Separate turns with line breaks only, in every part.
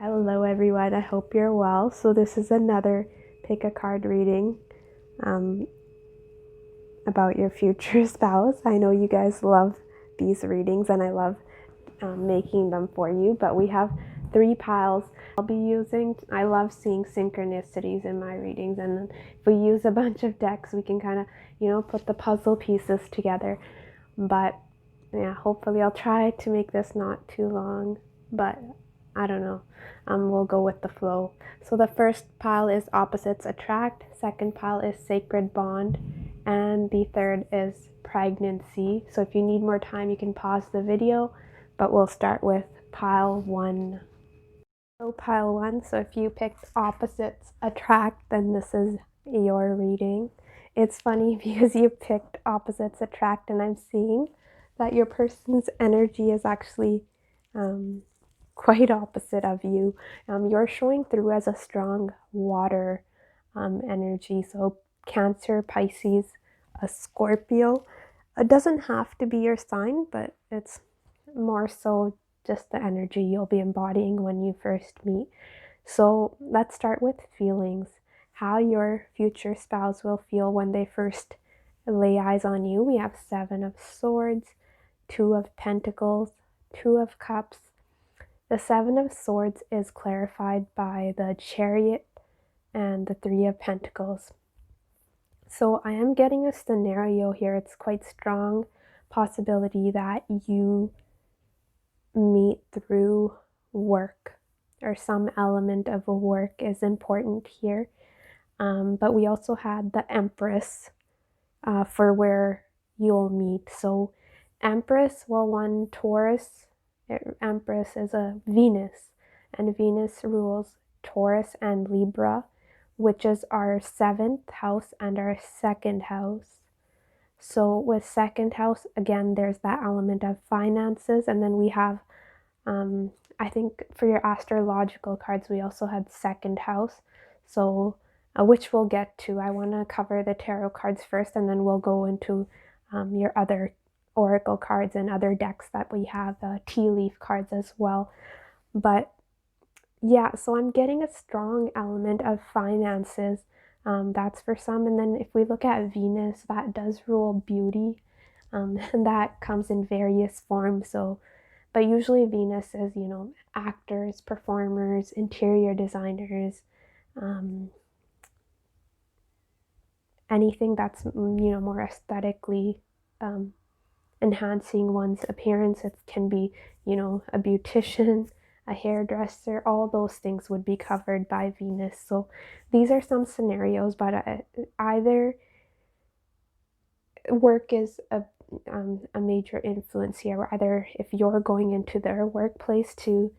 Hello everyone, I hope you're well. So this is another pick a card reading about your future spouse. I know you guys love these readings and I love making them for you, but we have 3 piles I'll be using. I love seeing synchronicities in my readings, and if we use a bunch of decks we can kind of, put the puzzle pieces together. But yeah, hopefully I'll try to make this not too long, but I don't know. We'll go with the flow. So the first pile is opposites attract, second pile is sacred bond, and the third is pregnancy. So if you need more time, you can pause the video, but we'll start with pile 1. So pile 1, so if you picked opposites attract, then this is your reading. It's funny because you picked opposites attract, and I'm seeing that your person's energy is actually quite opposite of you. You're showing through as a strong water energy. So Cancer, Pisces, a Scorpio. It doesn't have to be your sign, but it's more so just the energy you'll be embodying when you first meet. So let's start with feelings. How your future spouse will feel when they first lay eyes on you. We have 7 of Swords, 2 of Pentacles, 2 of Cups. The 7 of Swords is clarified by the Chariot and the 3 of Pentacles. So I am getting a scenario here. It's quite strong possibility that you meet through work, or some element of a work is important here. But we also had the Empress for where you'll meet. So Empress, well, one Taurus, Empress is a Venus, and Venus rules Taurus and Libra, which is our 7th house and our 2nd house. So with 2nd house, again, there's that element of finances, and then we have, I think for your astrological cards, we also had 2nd house, so which we'll get to. I want to cover the tarot cards first, and then we'll go into your other oracle cards and other decks that we have, tea leaf cards as well. But yeah, so I'm getting a strong element of finances. That's for some. And then if we look at Venus, that does rule beauty, and that comes in various forms. So, but usually Venus is, actors, performers, interior designers, anything that's, more aesthetically enhancing one's appearance. It can be, a beautician, a hairdresser, all those things would be covered by Venus. So these are some scenarios, but either work is a major influence here. Either if you're going into their workplace to,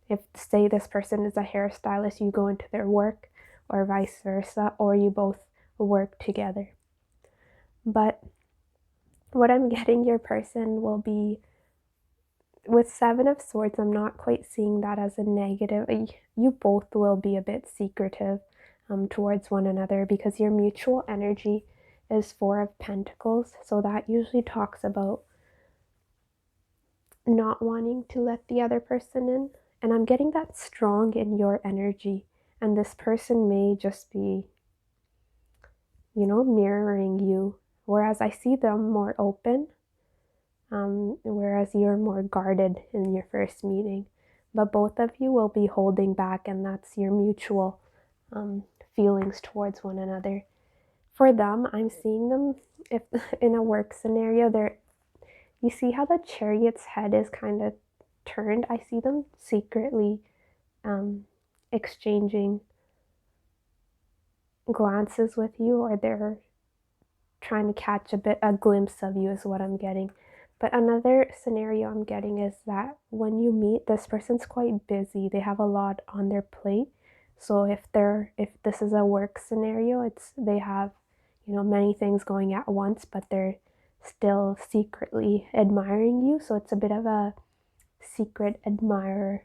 if say this person is a hairstylist, you go into their work, or vice versa, or you both work together. But what I'm getting, your person will be, with 7 of Swords, I'm not quite seeing that as a negative. You both will be a bit secretive towards one another, because your mutual energy is 4 of Pentacles. So that usually talks about not wanting to let the other person in. And I'm getting that strong in your energy. And this person may just be, mirroring you. Whereas I see them more open, whereas you're more guarded in your first meeting. But both of you will be holding back, and that's your mutual feelings towards one another. For them, I'm seeing them, if in a work scenario, you see how the Chariot's head is kind of turned? I see them secretly exchanging glances with you, or they're trying to catch a glimpse of you is what I'm getting. But another scenario I'm getting is that when you meet, this person's quite busy. They have a lot on their plate. So if this is a work scenario, they have, many things going at once, but they're still secretly admiring you. So it's a bit of a secret admirer.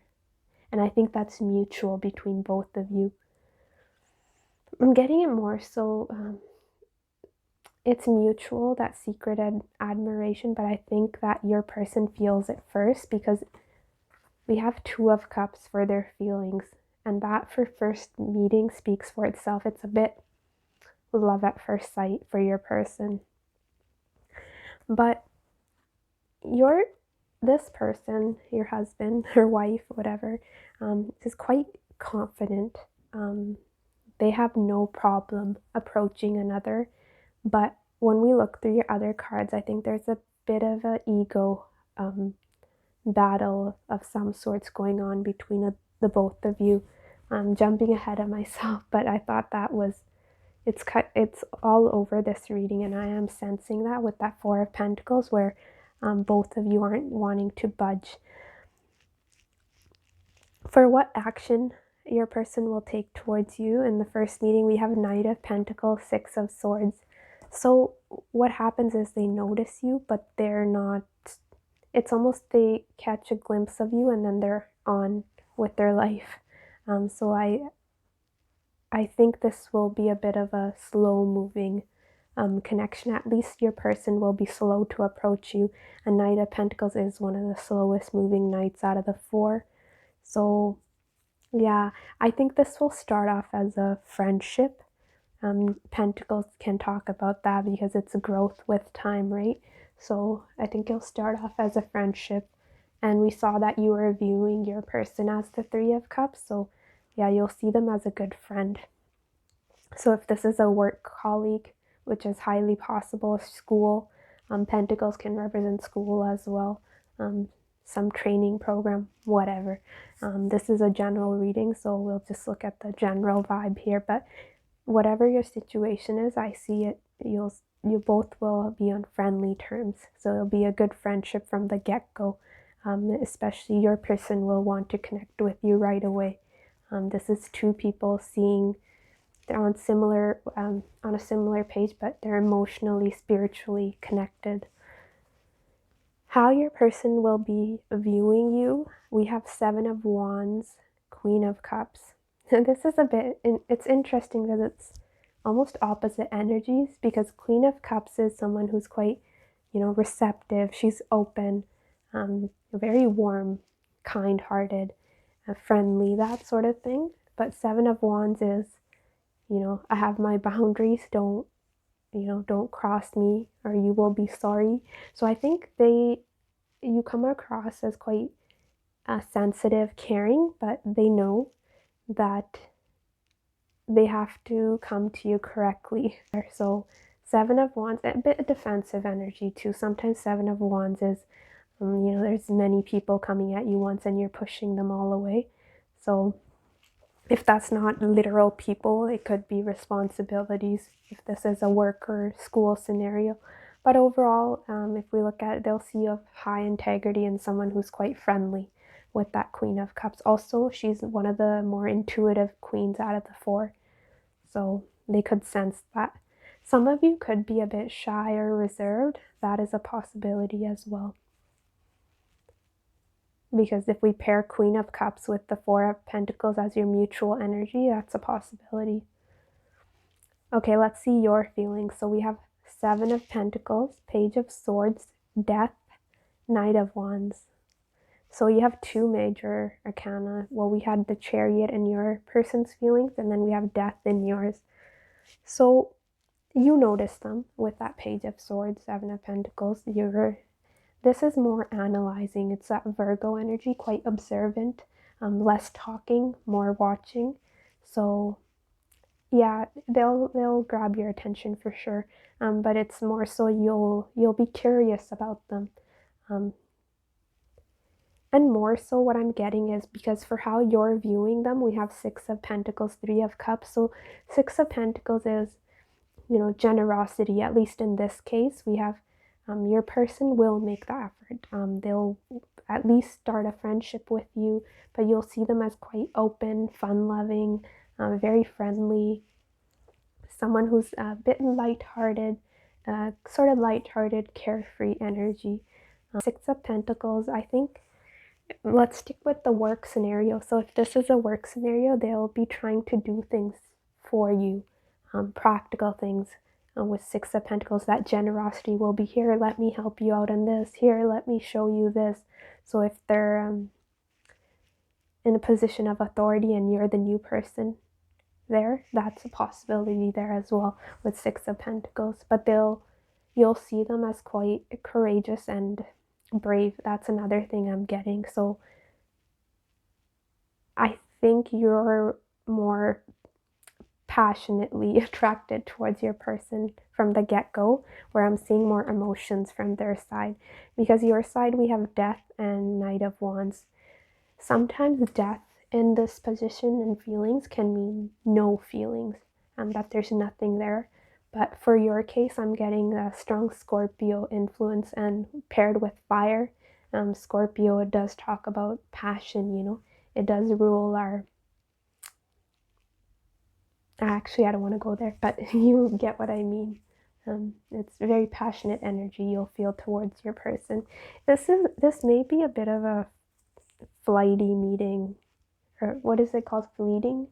And I think that's mutual between both of you. I'm getting it more so it's mutual, that secret admiration, but I think that your person feels it first, because We have Two of Cups for their feelings, and that for first meeting speaks for itself. It's a bit love at first sight for your person. But this person, your husband or wife, whatever, is quite confident. They have no problem approaching another. But when we look through your other cards, I think there's a bit of an ego battle of some sorts going on between the both of you. I'm jumping ahead of myself, but I thought that was, it's all over this reading, and I am sensing that with that Four of Pentacles, where both of you aren't wanting to budge. For what action your person will take towards you in the first meeting, we have Knight of Pentacles, Six of Swords. So what happens is they notice you, but they're not, it's almost they catch a glimpse of you and then they're on with their life. So I think this will be a bit of a slow moving connection. At least your person will be slow to approach you. A Knight of Pentacles is one of the slowest moving knights out of the four. So yeah, I think this will start off as a friendship. Pentacles can talk about that because it's a growth with time, right? So I think it'll start off as a friendship. And we saw that you were viewing your person as the Three of Cups. So yeah, you'll see them as a good friend. So if this is a work colleague, which is highly possible, school, Pentacles can represent school as well, some training program, whatever. This is a general reading, so we'll just look at the general vibe here. But whatever your situation is, I see it, you both will be on friendly terms. So it'll be a good friendship from the get-go. Especially your person will want to connect with you right away. This is two people seeing, they're on a similar page, but they're emotionally, spiritually connected. How your person will be viewing you, we have Seven of Wands, Queen of Cups. And this is a bit, it's interesting because it's almost opposite energies, because Queen of Cups is someone who's quite, receptive. She's open, very warm, kind-hearted, friendly, that sort of thing. But Seven of Wands is, I have my boundaries, don't cross me or you will be sorry. So I think you come across as quite sensitive, caring, but they know that they have to come to you correctly. So Seven of Wands, a bit of defensive energy too. Sometimes Seven of Wands is, there's many people coming at you once and you're pushing them all away. So if that's not literal people, it could be responsibilities if this is a work or school scenario. But overall, if we look at it, they'll see a high integrity and someone who's quite friendly with that Queen of Cups. Also, she's one of the more intuitive queens out of the four. So they could sense that. Some of you could be a bit shy or reserved. That is a possibility as well. Because if we pair Queen of Cups with the Four of Pentacles as your mutual energy, that's a possibility. Okay, let's see your feelings. So we have Seven of Pentacles, Page of Swords, Death, Knight of Wands. So you have two major arcana. Well, we had the Chariot in your person's feelings, and then we have Death in yours. So you notice them with that Page of Swords, Seven of Pentacles. This is more analyzing. It's that Virgo energy, quite observant, less talking, more watching. So yeah, they'll grab your attention for sure. But it's more so you'll be curious about them. And more so what I'm getting is, because for how you're viewing them, we have Six of Pentacles, Three of Cups. So Six of Pentacles is, generosity. At least in this case, we have your person will make the effort. They'll at least start a friendship with you, but you'll see them as quite open, fun-loving, very friendly, someone who's a bit lighthearted, sort of lighthearted, carefree energy. Six of Pentacles, I think, let's stick with the work scenario. So if this is a work scenario, they'll be trying to do things for you, practical things. With Six of Pentacles, that generosity will be, here, let me help you out on this, here, let me show you this. So if they're in a position of authority and you're the new person there. That's a possibility there as well with Six of Pentacles. But you'll see them as quite courageous and brave. That's another thing I'm getting. So I think you're more passionately attracted towards your person from the get-go, where I'm seeing more emotions from their side. Because your side, we have Death and Knight of Wands. Sometimes death in this position and feelings can mean no feelings, and that there's nothing there. But for your case, I'm getting a strong Scorpio influence, and paired with fire. Scorpio, it does talk about passion, you know. It does rule our... Actually, I don't want to go there, but you get what I mean. It's very passionate energy you'll feel towards your person. This may be a bit of a flighty meeting, or what is it called, fleeting?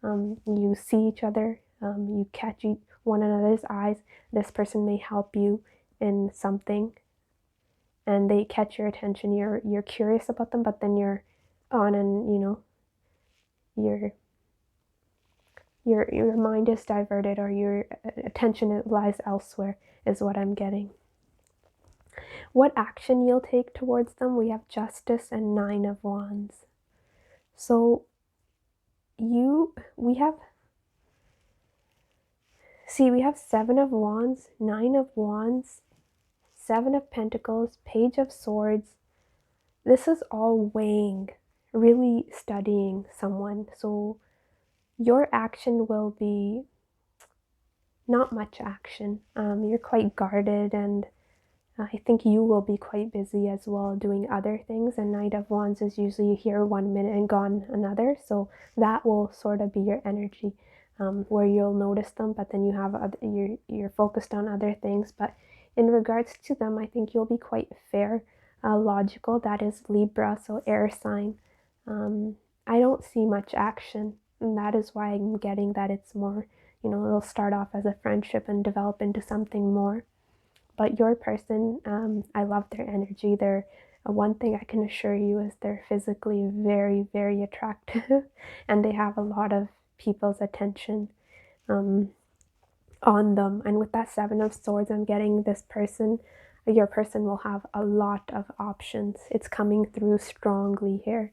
You see each other, you catch one another's eyes. This person may help you in something, and they catch your attention. You're curious about them, but then you're on, and you know, your mind is diverted, or your attention lies elsewhere, is what I'm getting. What action you'll take towards them? We have Justice and Nine of Wands. So we have Seven of Wands, Nine of Wands, Seven of Pentacles, Page of Swords. This is all weighing, really studying someone. So your action will be not much action. You're quite guarded, and I think you will be quite busy as well doing other things. And Knight of Wands is usually here 1 minute and gone another. So that will sort of be your energy, where you'll notice them, but then you have you're focused on other things. But in regards to them, I think you'll be quite fair, logical. That is Libra, so air sign. I don't see much action, and that is why I'm getting that it's more, you know, it'll start off as a friendship and develop into something more. But your person, I love their energy. They're one thing I can assure you is they're physically very, very attractive, and they have a lot of people's attention on them. And with that Seven of Swords, I'm getting this person, your person will have a lot of options. It's coming through strongly here.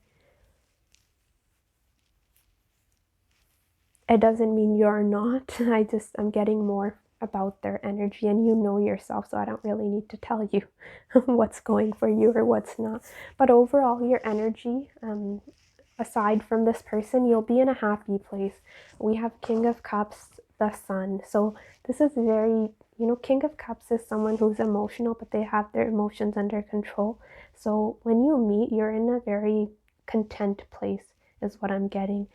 It doesn't mean you're not. I'm getting more about their energy, and you know yourself, so I don't really need to tell you what's going for you or what's not. But overall, your energy, aside from this person, you'll be in a happy place. We have King of Cups, the Sun. So this is very, you know, King of Cups is someone who's emotional, but they have their emotions under control. So when you meet, you're in a very content place, is what I'm getting.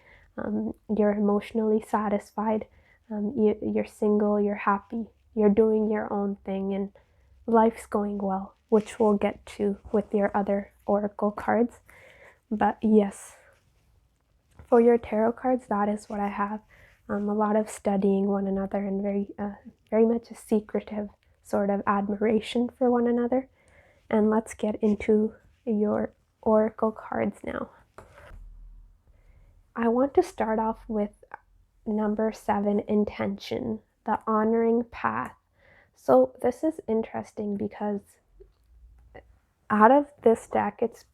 You're emotionally satisfied. You're single, you're happy, you're doing your own thing, and life's going well, which we'll get to with your other oracle cards. But yes, for your tarot cards, that is what I have. A lot of studying one another, and very much a secretive sort of admiration for one another. And let's get into your oracle cards now. I want to start off with number 7, intention, the honoring path. So this is interesting because out of this deck, it's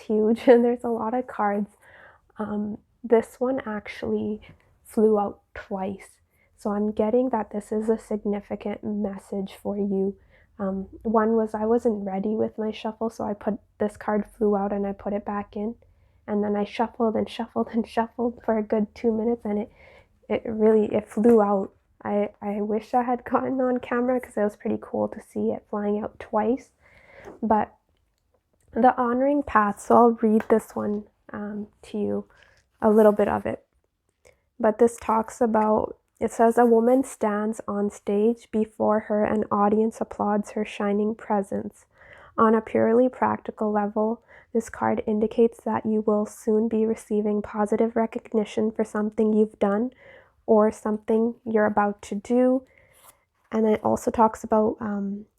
huge, and there's a lot of cards. This one actually flew out twice. So I'm getting that this is a significant message for you. One was I wasn't ready with my shuffle, so I put this card flew out and I put it back in. And then I shuffled and shuffled and shuffled for a good 2 minutes, and it flew out. I wish I had gotten on camera because it was pretty cool to see it flying out twice. But the honoring path, so I'll read this one to you, a little bit of it. But this talks about, it says, a woman stands on stage. Before her, an audience applauds her shining presence. On a purely practical level, this card indicates that you will soon be receiving positive recognition for something you've done or something you're about to do. And it also talks about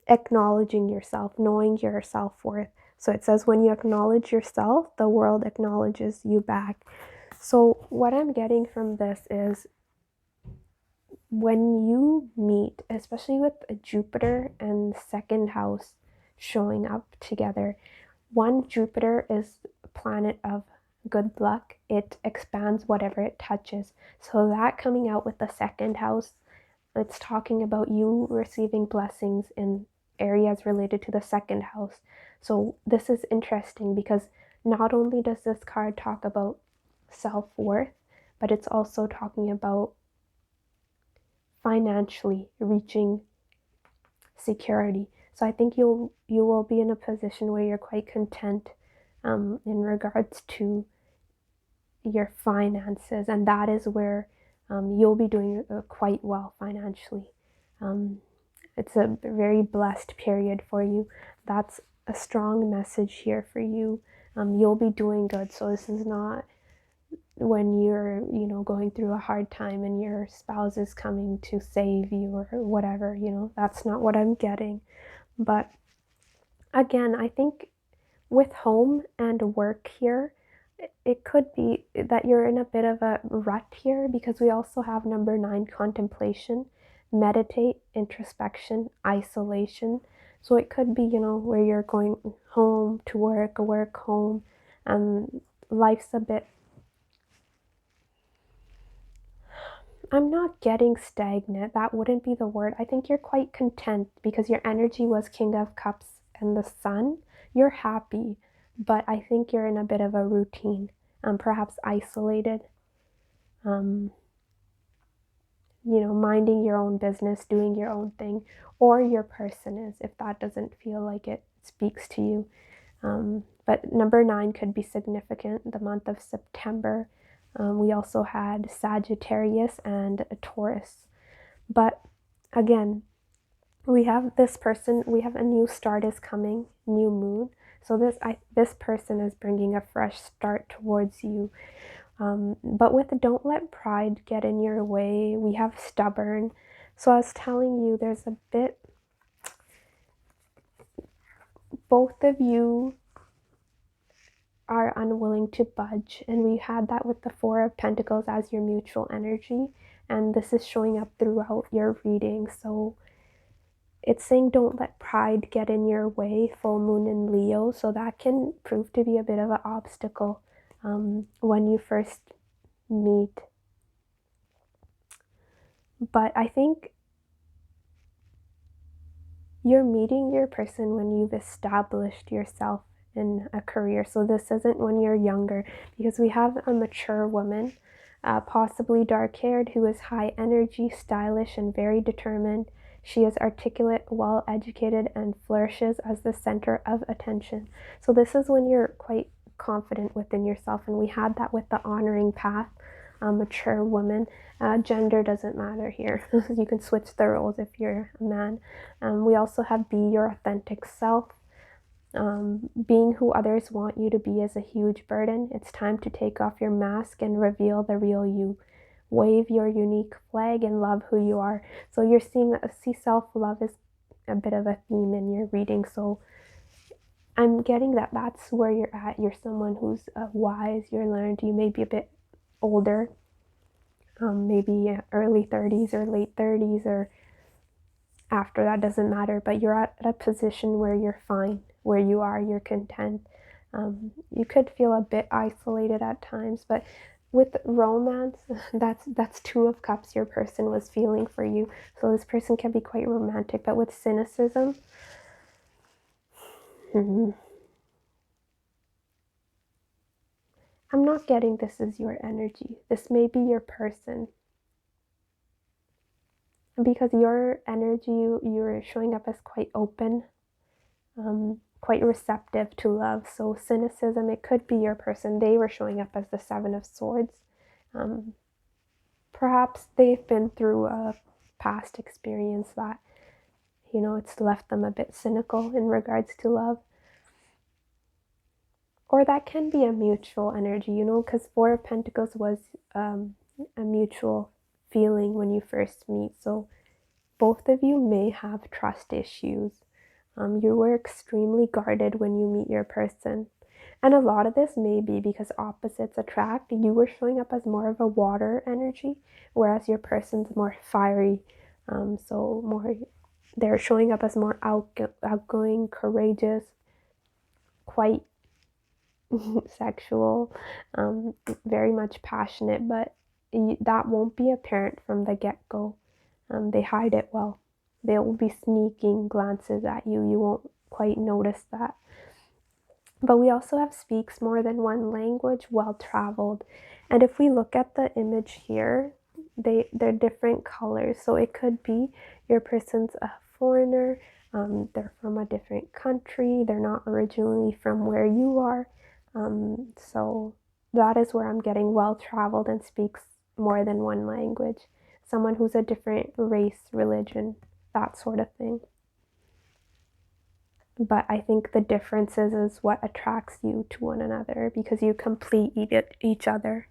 acknowledging yourself, knowing your self-worth. So it says when you acknowledge yourself, the world acknowledges you back. So what I'm getting from this is when you meet, especially with a Jupiter and second house showing up together, one, Jupiter is a planet of good luck. It expands whatever it touches. So that coming out with the second house, it's talking about you receiving blessings in areas related to the second house. So this is interesting because not only does this card talk about self-worth, but it's also talking about financially reaching security. So I think you will be in a position where you're quite content in regards to your finances, and that is where you'll be doing quite well financially. It's a very blessed period for you. That's a strong message here for you. You'll be doing good. So this is not when you're, going through a hard time and your spouse is coming to save you or whatever, that's not what I'm getting. But again, I think with home and work here, it could be that you're in a bit of a rut here because we also have number 9, contemplation, meditate, introspection, isolation. So it could be, where you're going home to work home, and life's a bit, I'm not getting stagnant. That wouldn't be the word. I think you're quite content because your energy was King of Cups and the Sun. You're happy, but I think you're in a bit of a routine, perhaps isolated, minding your own business, doing your own thing, or your person is, if that doesn't feel like it speaks to you. But number 9 could be significant, the month of September. We also had Sagittarius and a Taurus. But again, we have this person, we have a new start is coming, new moon. So this person is bringing a fresh start towards you. But with don't let pride get in your way, we have stubborn. So I was telling you, there's a bit, both of you are unwilling to budge, and we had that with the 4 of Pentacles as your mutual energy, and this is showing up throughout your reading. So it's saying don't let pride get in your way, full moon in Leo, so that can prove to be a bit of an obstacle when you first meet. But I think you're meeting your person when you've established yourself in a career. So this isn't when you're younger, because we have a mature woman, possibly dark-haired, who is high energy, stylish, and very determined. She is articulate, well-educated, and flourishes as the center of attention. So this is when you're quite confident within yourself, and we had that with the honoring path, mature woman. Gender doesn't matter here. You can switch the roles if you're a man. We also have be your authentic self. Being who others want you to be is a huge burden. It's time to take off your mask and reveal the real you. Wave your unique flag and love who you are. So you're seeing self-love is a bit of a theme in your reading. So I'm getting that that's where you're at. You're someone who's wise, you're learned, you may be a bit older, maybe early 30s or late 30s, or after, that doesn't matter, but you're at a position where you're fine, where you are, you're content. You could feel a bit isolated at times, but with romance, that's 2 of Cups your person was feeling for you. So this person can be quite romantic, but with cynicism, I'm not getting this is your energy. This may be your person. Because your energy, you're showing up as quite open, quite receptive to love. So cynicism, it could be your person. They were showing up as the 7 of Swords. Perhaps they've been through a past experience that, it's left them a bit cynical in regards to love. Or that can be a mutual energy, because 4 of Pentacles was a mutual feeling when you first meet. So both of you may have trust issues. You were extremely guarded when you meet your person. And a lot of this may be because opposites attract. You were showing up as more of a water energy, whereas your person's more fiery. So more, they're showing up as more outgoing, courageous, quite sexual, very much passionate, but that won't be apparent from the get-go. They hide it well. They will be sneaking glances at you. You won't quite notice that. But we also have speaks more than one language, well-traveled. And if we look at the image here, they're different colors. So it could be your person's a foreigner, they're from a different country, they're not originally from where you are. So that is where I'm getting well-traveled and speaks more than one language. Someone who's a different race, religion, that sort of thing. But I think the differences is what attracts you to one another because you complete each other.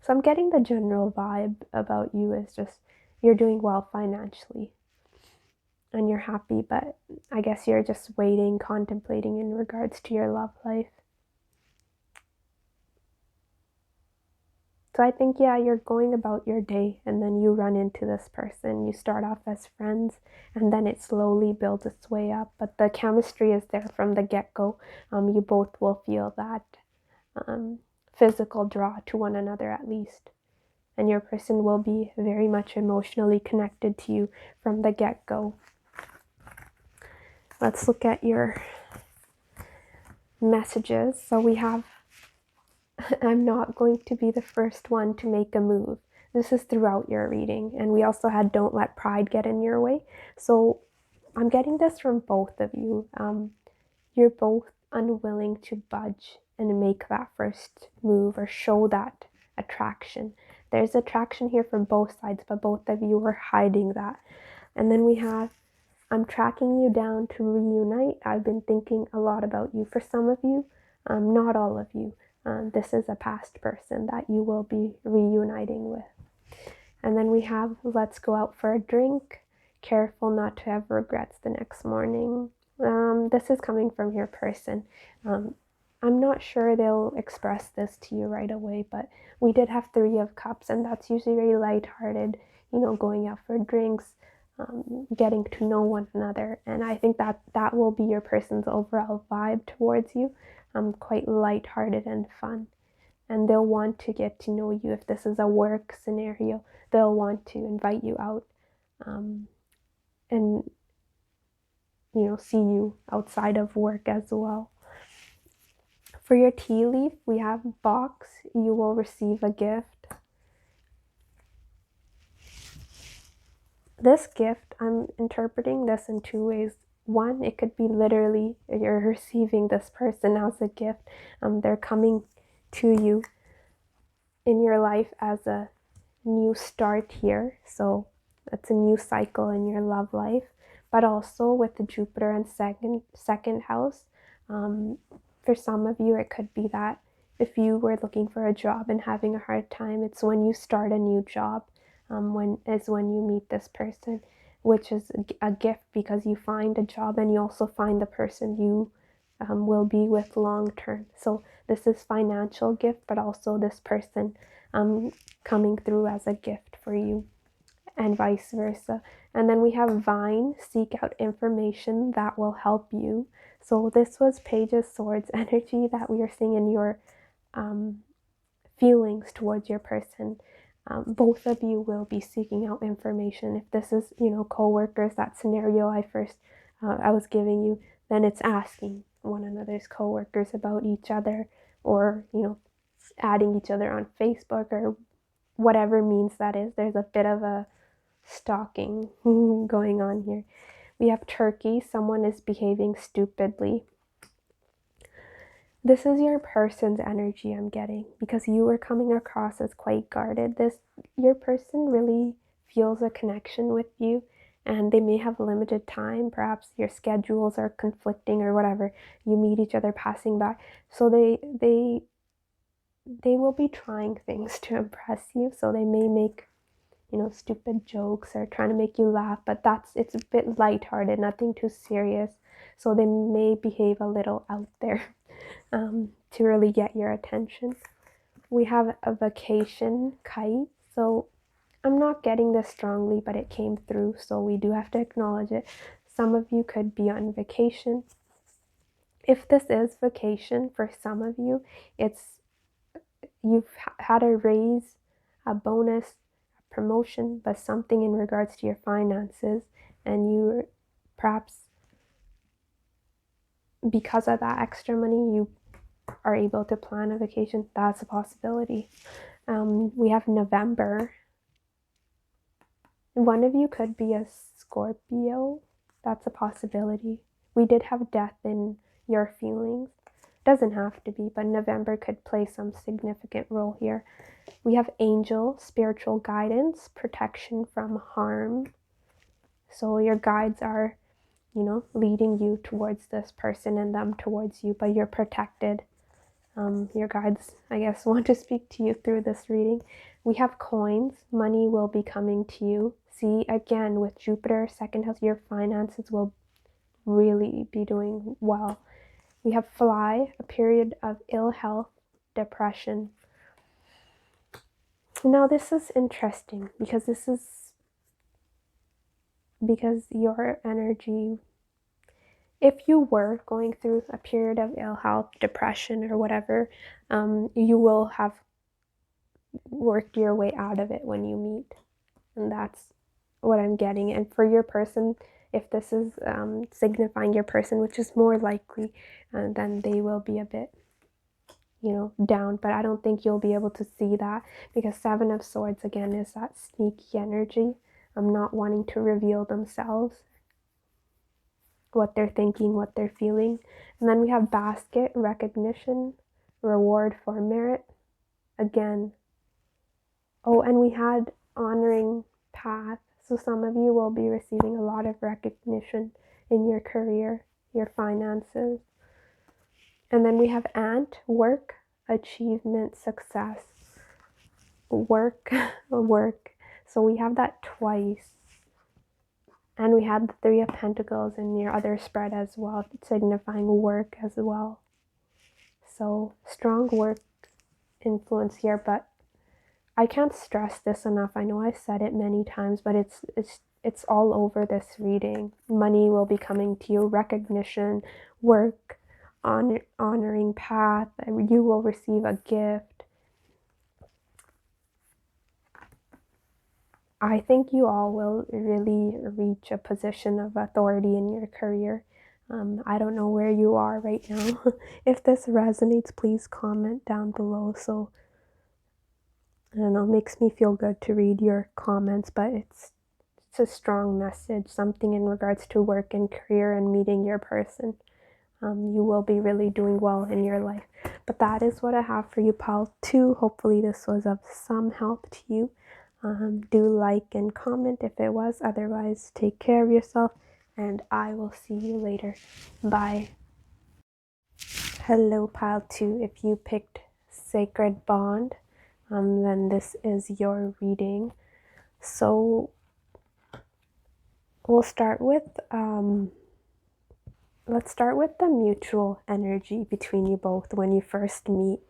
So I'm getting the general vibe about you is just you're doing well financially and you're happy, but I guess you're just waiting, contemplating in regards to your love life. So I think, yeah, you're going about your day and then you run into this person. You start off as friends and then it slowly builds its way up. But the chemistry is there from the get-go. You both will feel that physical draw to one another at least. And your person will be very much emotionally connected to you from the get-go. Let's look at your messages. So we have I'm not going to be the first one to make a move. This is throughout your reading. And we also had don't let pride get in your way. So I'm getting this from both of you. You're both unwilling to budge and make that first move or show that attraction. There's attraction here from both sides, but both of you are hiding that. And then we have I'm tracking you down to reunite. I've been thinking a lot about you. For some of you, not all of you. This is a past person that you will be reuniting with. And then we have let's go out for a drink. Careful not to have regrets the next morning. This is coming from your person. I'm not sure they'll express this to you right away, but we did have 3 of Cups, and that's usually very lighthearted, going out for drinks, getting to know one another. And I think that will be your person's overall vibe towards you, quite lighthearted and fun. And they'll want to get to know you. If this is a work scenario, they'll want to invite you out and see you outside of work as well. For your tea leaf, we have box. You will receive a gift. This gift, I'm interpreting this in 2 ways. One, it could be literally you're receiving this person as a gift. They're coming to you in your life as a new start here. So it's a new cycle in your love life. But also with the Jupiter and second house, for some of you, it could be that if you were looking for a job and having a hard time, it's when you start a new job, when you meet this person, which is a gift because you find a job and you also find the person you will be with long term. So this is financial gift, but also this person coming through as a gift for you, and vice versa. And then we have Vine, seek out information that will help you. So this was Page of Swords energy that we are seeing in your feelings towards your person. Both of you will be seeking out information. If this is, co-workers, that scenario I was giving you, then it's asking one another's co-workers about each other, or, adding each other on Facebook or whatever means that is. There's a bit of a stalking going on here. We have Turkey. Someone is behaving stupidly. This is your person's energy I'm getting, because you were coming across as quite guarded. Your person really feels a connection with you, and they may have limited time. Perhaps your schedules are conflicting or whatever. You meet each other passing by. So they will be trying things to impress you. So they may make stupid jokes or trying to make you laugh, but it's a bit lighthearted, nothing too serious. So they may behave a little out there to really get your attention. We have a vacation, kite. So I'm not getting this strongly, but it came through, so we do have to acknowledge it. Some of you could be on vacation. If this is vacation for some of you, you've had a raise, a bonus, a promotion, but something in regards to your finances, and you perhaps because of that extra money you are able to plan a vacation. That's a possibility. We have November. One of you could be a Scorpio. That's a possibility. We did have death in your feelings. Doesn't have to be, but November could play some significant role here. We have angel, spiritual guidance, protection from harm. So your guides are, leading you towards this person and them towards you, but you're protected. Your guides, I guess, want to speak to you through this reading. We have coins. Money will be coming to you. See, again, with Jupiter, second house, your finances will really be doing well. We have fly, a period of ill health, depression. Now, this is interesting because your energy, if you were going through a period of ill health, depression, or whatever, you will have worked your way out of it when you meet. And that's what I'm getting. And for your person, if this is signifying your person, which is more likely, then they will be a bit, down. But I don't think you'll be able to see that because Seven of Swords, again, is that sneaky energy. I'm not wanting to reveal themselves, what they're thinking, what they're feeling. And then we have basket, recognition, reward for merit. Again. Oh, and we had honoring path. So some of you will be receiving a lot of recognition in your career, your finances. And then we have ant, work, achievement, success. Work. So we have that twice. And we had the Three of Pentacles in your other spread as well, signifying work as well. So strong work influence here, but I can't stress this enough. I know I've said it many times, but it's all over this reading. Money will be coming to you, recognition, work, honoring path. You will receive a gift. I think you all will really reach a position of authority in your career. I don't know where you are right now. If this resonates, please comment down below. So, I don't know, it makes me feel good to read your comments, but it's a strong message, something in regards to work and career and meeting your person. You will be really doing well in your life. But that is what I have for you, pile 2. Hopefully this was of some help to you. Do like and comment if it was. Otherwise, take care of yourself, and I will see you later. Bye. Hello, pile 2. If you picked Sacred Bond, then this is your reading. So we'll start with let's start with the mutual energy between you both when you first meet.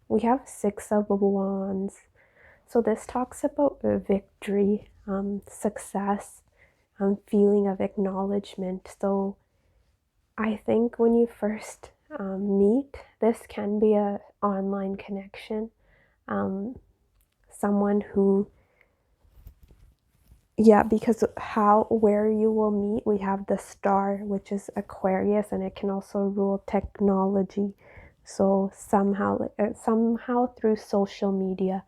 We have Six of Wands. So this talks about victory, success, feeling of acknowledgement. So I think when you first meet, this can be an online connection. Someone who, because where you will meet, we have the star, which is Aquarius, and it can also rule technology. So somehow through social media,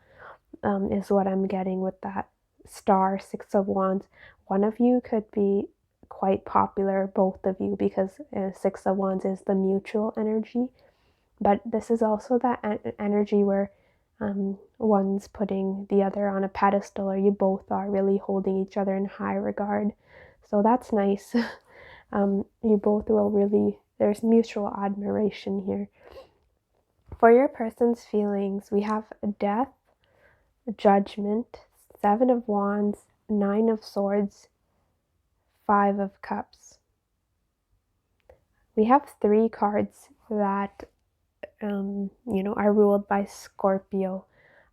is what I'm getting with that star, Six of Wands. One of you could be quite popular, both of you, because Six of Wands is the mutual energy. But this is also that energy where one's putting the other on a pedestal, or you both are really holding each other in high regard. So that's nice. You both will really, there's mutual admiration here. For your person's feelings, we have death, Judgment, Seven of Wands, Nine of Swords, Five of Cups. We have 3 cards that, are ruled by Scorpio.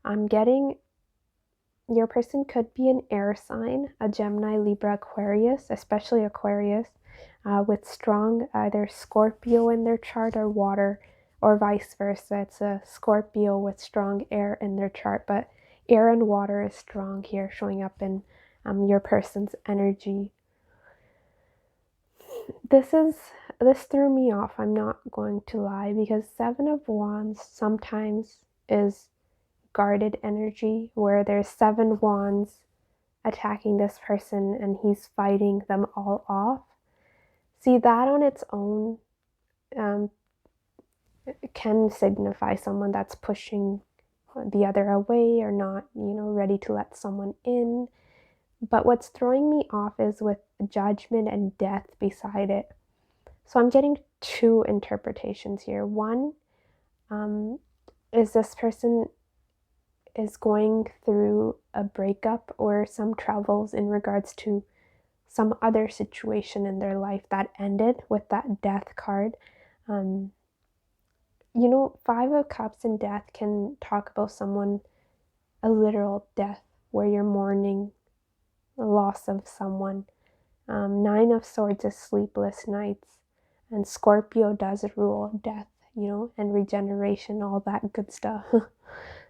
I'm getting your person could be an air sign, a Gemini, Libra, Aquarius, especially Aquarius, with strong either Scorpio in their chart or water, or vice versa. It's a Scorpio with strong air in their chart, but air and water is strong here, showing up in your person's energy. This threw me off, I'm not going to lie, because 7 of Wands sometimes is guarded energy, where there's 7 wands attacking this person and he's fighting them all off. See, that on its own can signify someone that's pushing the other away or not, ready to let someone in. But what's throwing me off is with judgment and death beside it. So I'm getting 2 interpretations here. One is this person is going through a breakup or some troubles in regards to some other situation in their life that ended with that death card. 5 of Cups and death can talk about someone, a literal death, where you're mourning the loss of someone. 9 of Swords is sleepless nights, and Scorpio does rule death, and regeneration, all that good stuff.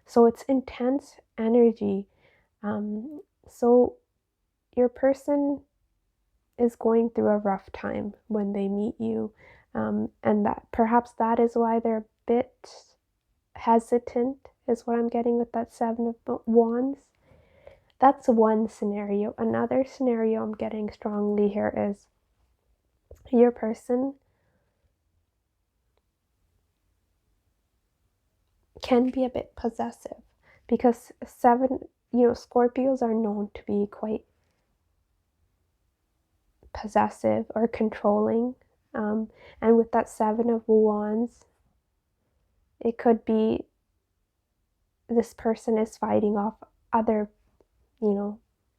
So it's intense energy. So your person is going through a rough time when they meet you, and that perhaps that is why they're a bit hesitant, is what I'm getting with that 7 of Wands. That's one scenario. Another scenario I'm getting strongly here is your person can be a bit possessive, because 7, Scorpios are known to be quite possessive or controlling. And with that 7 of Wands, it could be this person is fighting off other,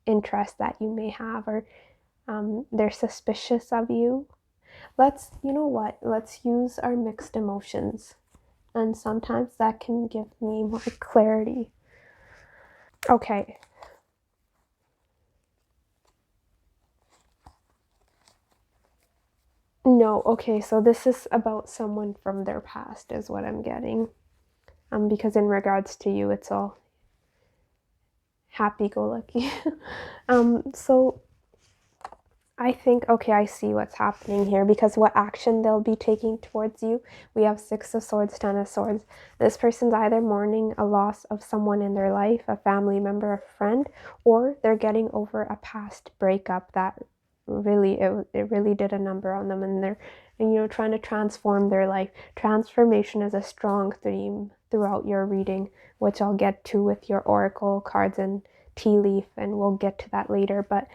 interests that you may have, or they're suspicious of you. Let's use our mixed emotions. And sometimes that can give me more clarity. Okay. No, okay, so this is about someone from their past is what I'm getting. Because in regards to you, it's all happy-go-lucky. So I think, okay, I see what's happening here, because what action they'll be taking towards you. We have 6 of Swords, 10 of Swords. This person's either mourning a loss of someone in their life, a family member, a friend, or they're getting over a past breakup that really, it really did a number on them, and they're, trying to transform their life. Transformation is a strong theme throughout your reading, which I'll get to with your oracle cards and tea leaf, and we'll get to that later. But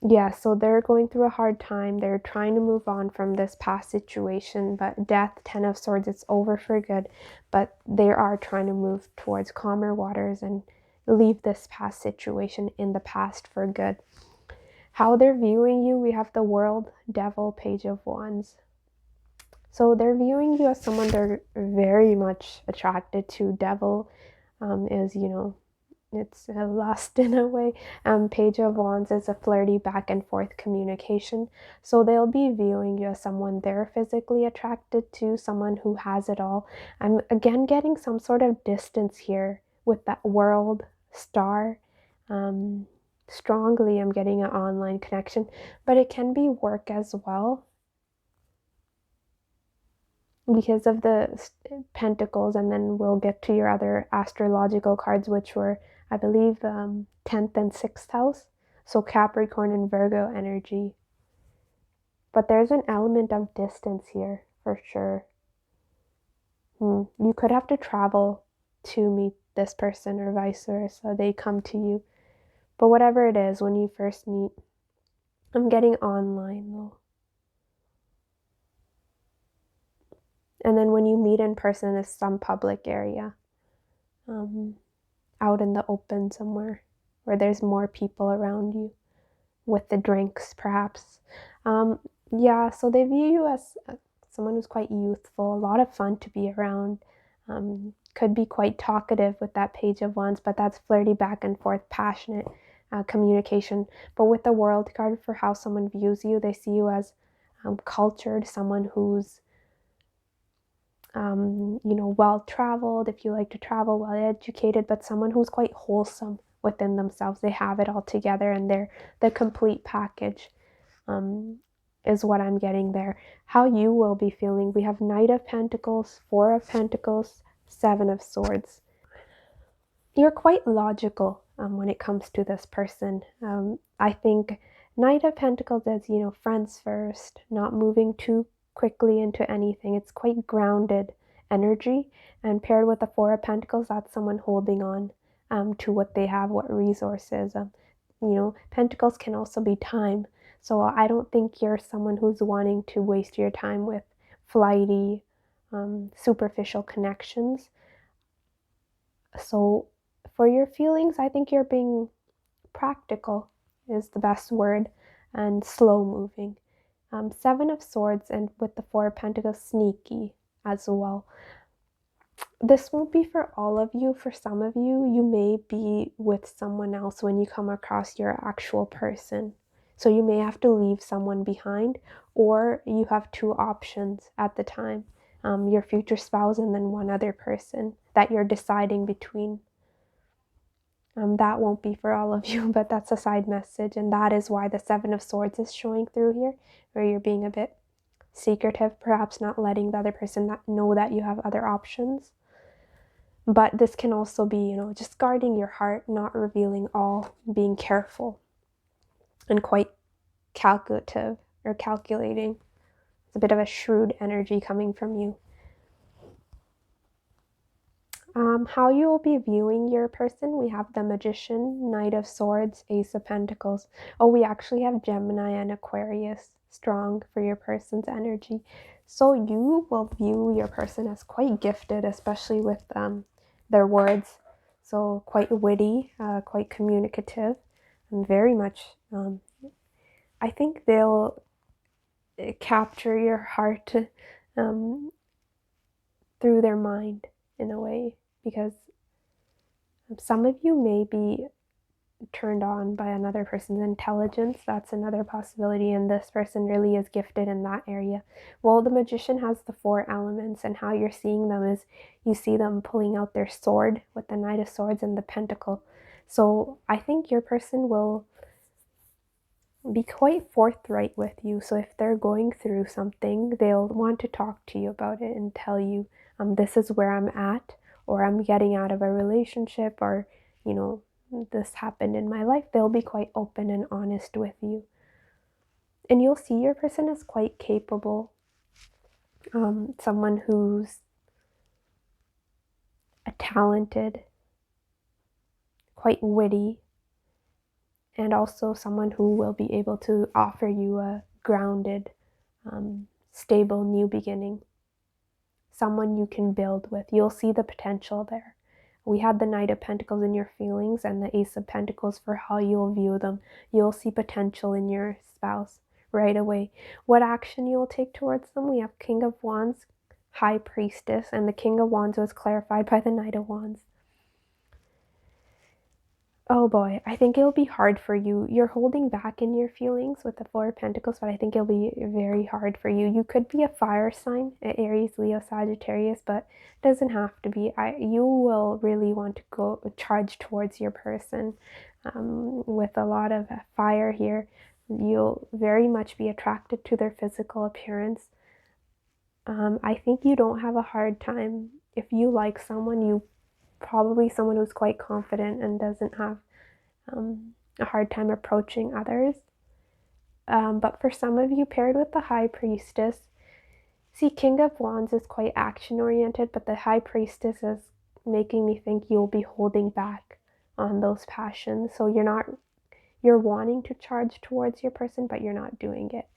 yeah, so they're going through a hard time. They're trying to move on from this past situation, but death, 10 of Swords, it's over for good. But they are trying to move towards calmer waters and leave this past situation in the past for good. How they're viewing you, we have the World, Devil, Page of Wands. So they're viewing you as someone they're very much attracted to. Devil is, it's a lust in a way. Page of Wands is a flirty back and forth communication. So they'll be viewing you as someone they're physically attracted to, someone who has it all. I'm again getting some sort of distance here with that World, Star. Strongly I'm getting an online connection, but it can be work as well, because of the Pentacles, and then we'll get to your other astrological cards, which were, I believe, 10th and 6th house. So Capricorn and Virgo energy. But there's an element of distance here, for sure. You could have to travel to meet this person, or vice versa. They come to you. But whatever it is, when you first meet, I'm getting online though. And then when you meet in person, it's some public area, out in the open somewhere, where there's more people around you, with the drinks perhaps. Yeah, so they view you as someone who's quite youthful, a lot of fun to be around. Could be quite talkative with that Page of Wands, but that's flirty, back and forth, passionate communication. But with the World card for how someone views you, they see you as cultured, someone who's well-traveled, if you like to travel, well-educated, but someone who's quite wholesome within themselves. They have it all together and they're the complete package, is what I'm getting there. How you will be feeling. We have Knight of Pentacles, Four of Pentacles, Seven of Swords. You're quite logical when it comes to this person. I think Knight of Pentacles is, friends first, not moving too quickly into anything. It's quite grounded energy. And paired with the Four of Pentacles, that's someone holding on to what they have, what resources. Pentacles can also be time. So I don't think you're someone who's wanting to waste your time with flighty, superficial connections. So for your feelings, I think you're being practical is the best word, and slow moving. Seven of Swords and with the Four of Pentacles, sneaky as well. This won't be for all of you. For some of you, you may be with someone else when you come across your actual person. So you may have to leave someone behind, or you have two options at the time. Your future spouse and then one other person that you're deciding between. That won't be for all of you, but that's a side message, and that is why the Seven of Swords is showing through here, where you're being a bit secretive, perhaps not letting the other person know that you have other options. But this can also be, just guarding your heart, not revealing all, being careful, and quite calculative or calculating. It's a bit of a shrewd energy coming from you. How you will be viewing your person, we have the Magician, Knight of Swords, Ace of Pentacles. Oh, we actually have Gemini and Aquarius strong for your person's energy. So you will view your person as quite gifted, especially with their words. So quite witty, quite communicative, and very much, I think they'll capture your heart through their mind in a way, because some of you may be turned on by another person's intelligence. That's another possibility, and this person really is gifted in that area. Well, the Magician has the four elements, and how you're seeing them is you see them pulling out their sword with the Knight of Swords and the Pentacle. So I think your person will be quite forthright with you. So if they're going through something, they'll want to talk to you about it and tell you, this is where I'm at, or I'm getting out of a relationship, or, this happened in my life. They'll be quite open and honest with you. And you'll see your person is quite capable. Someone who's a talented, quite witty, and also someone who will be able to offer you a grounded, stable new beginning. Someone you can build with. You'll see the potential there. We had the Knight of Pentacles in your feelings and the Ace of Pentacles for how you'll view them. You'll see potential in your spouse right away. What action you'll take towards them? We have King of Wands, High Priestess, and the King of Wands was clarified by the Knight of Wands. Oh boy, I think it'll be hard for you. You're holding back in your feelings with the Four of Pentacles, but I think it'll be very hard for you. You could be a fire sign, Aries, Leo, Sagittarius, but it doesn't have to be. You will really want to go charge towards your person with a lot of fire here. You'll very much be attracted to their physical appearance. I think you don't have a hard time. If you like someone, you probably someone who's quite confident and doesn't have a hard time approaching others. But for some of you, paired with the High Priestess, see, King of Wands is quite action-oriented, but the High Priestess is making me think you'll be holding back on those passions. So you're wanting to charge towards your person, but you're not doing it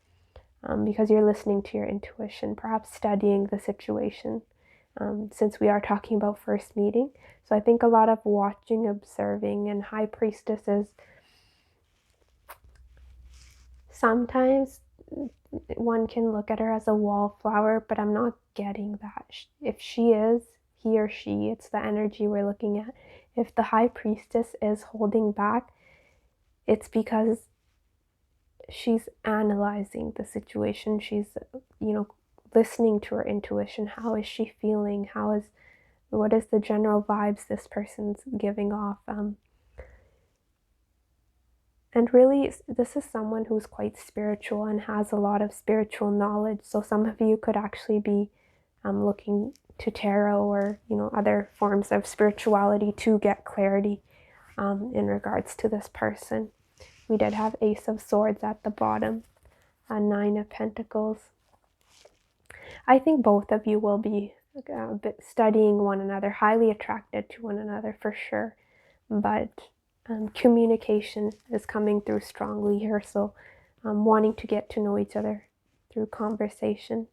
because you're listening to your intuition, perhaps studying the situation. Since we are talking about first meeting. So I think a lot of watching, observing, and High Priestesses, sometimes one can look at her as a wallflower, but I'm not getting that. If she is, he or she, it's the energy we're looking at. If the high priestess is holding back, it's because she's analyzing the situation. She's, listening to her intuition. How is she feeling? What is the general vibes this person's giving off? And really, this is someone who's quite spiritual and has a lot of spiritual knowledge. So some of you could actually be looking to tarot or, other forms of spirituality to get clarity in regards to this person. We did have Ace of Swords at the bottom, Nine of Pentacles. I think both of you will be studying one another, highly attracted to one another for sure. But communication is coming through strongly here. So wanting to get to know each other through conversation.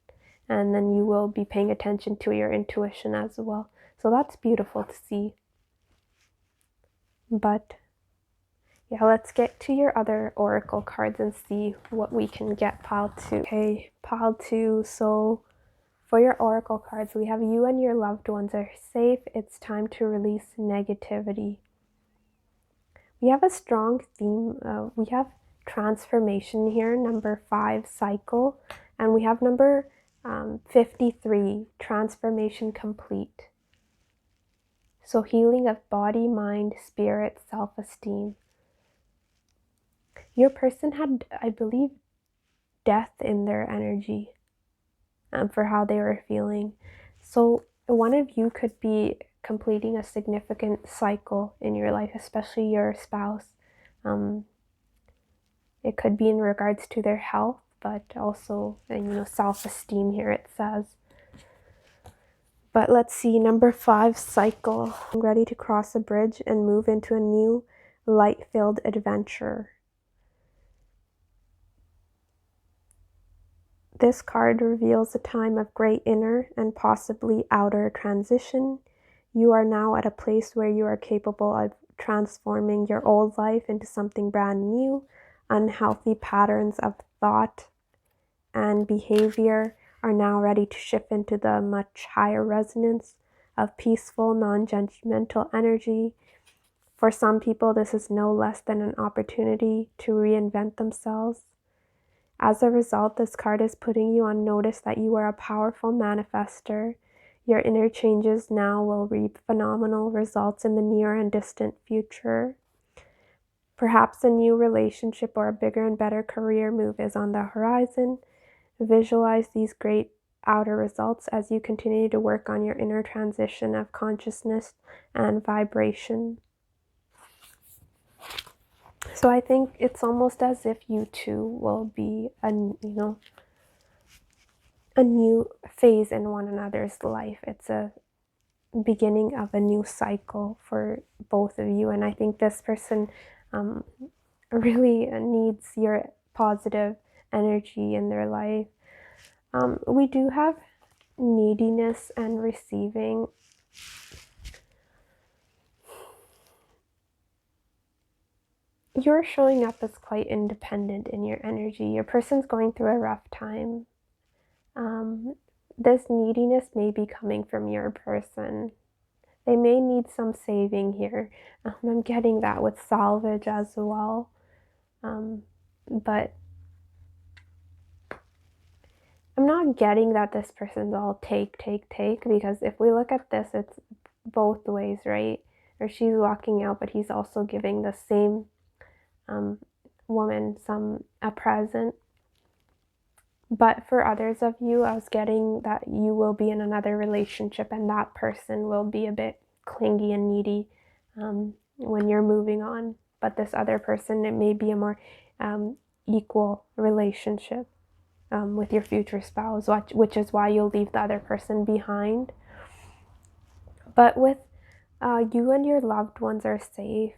And then you will be paying attention to your intuition as well. So that's beautiful to see. But yeah, let's get to your other oracle cards and see what we can get, pile 2. Okay, pile 2. So for your oracle cards, we have you and your loved ones are safe. It's time to release negativity. We have a strong theme. We have transformation here, number 5, cycle. And we have number 53, transformation complete. So healing of body, mind, spirit, self-esteem. Your person had, I believe, death in their energy for how they were feeling. So one of you could be completing a significant cycle in your life, especially your spouse. It could be in regards to their health, but also, self-esteem here it says. But let's see, number 5, cycle. Ready to cross a bridge and move into a new light-filled adventure. This card reveals a time of great inner and possibly outer transition. You are now at a place where you are capable of transforming your old life into something brand new. Unhealthy patterns of thought and behavior are now ready to shift into the much higher resonance of peaceful, non-judgmental energy. For some people, this is no less than an opportunity to reinvent themselves. As a result, this card is putting you on notice that you are a powerful manifester. Your inner changes now will reap phenomenal results in the near and distant future. Perhaps a new relationship or a bigger and better career move is on the horizon. Visualize these great outer results as you continue to work on your inner transition of consciousness and vibration. So I think it's almost as if you two will be a new phase in one another's life. It's a beginning of a new cycle for both of you. And I think this person really needs your positive energy in their life. We do have neediness and receiving. You're showing up as quite independent in your energy. Your person's going through a rough time. This neediness may be coming from your person. They may need some saving here. I'm getting that with salvage as well. But I'm not getting that this person's all take, because if we look at this, it's both ways, right? Or she's walking out, but he's also giving the same woman a present. But for others of you, I was getting that you will be in another relationship and that person will be a bit clingy and needy when you're moving on. But this other person, it may be a more equal relationship with your future spouse, which is why you'll leave the other person behind. But with you and your loved ones are safe.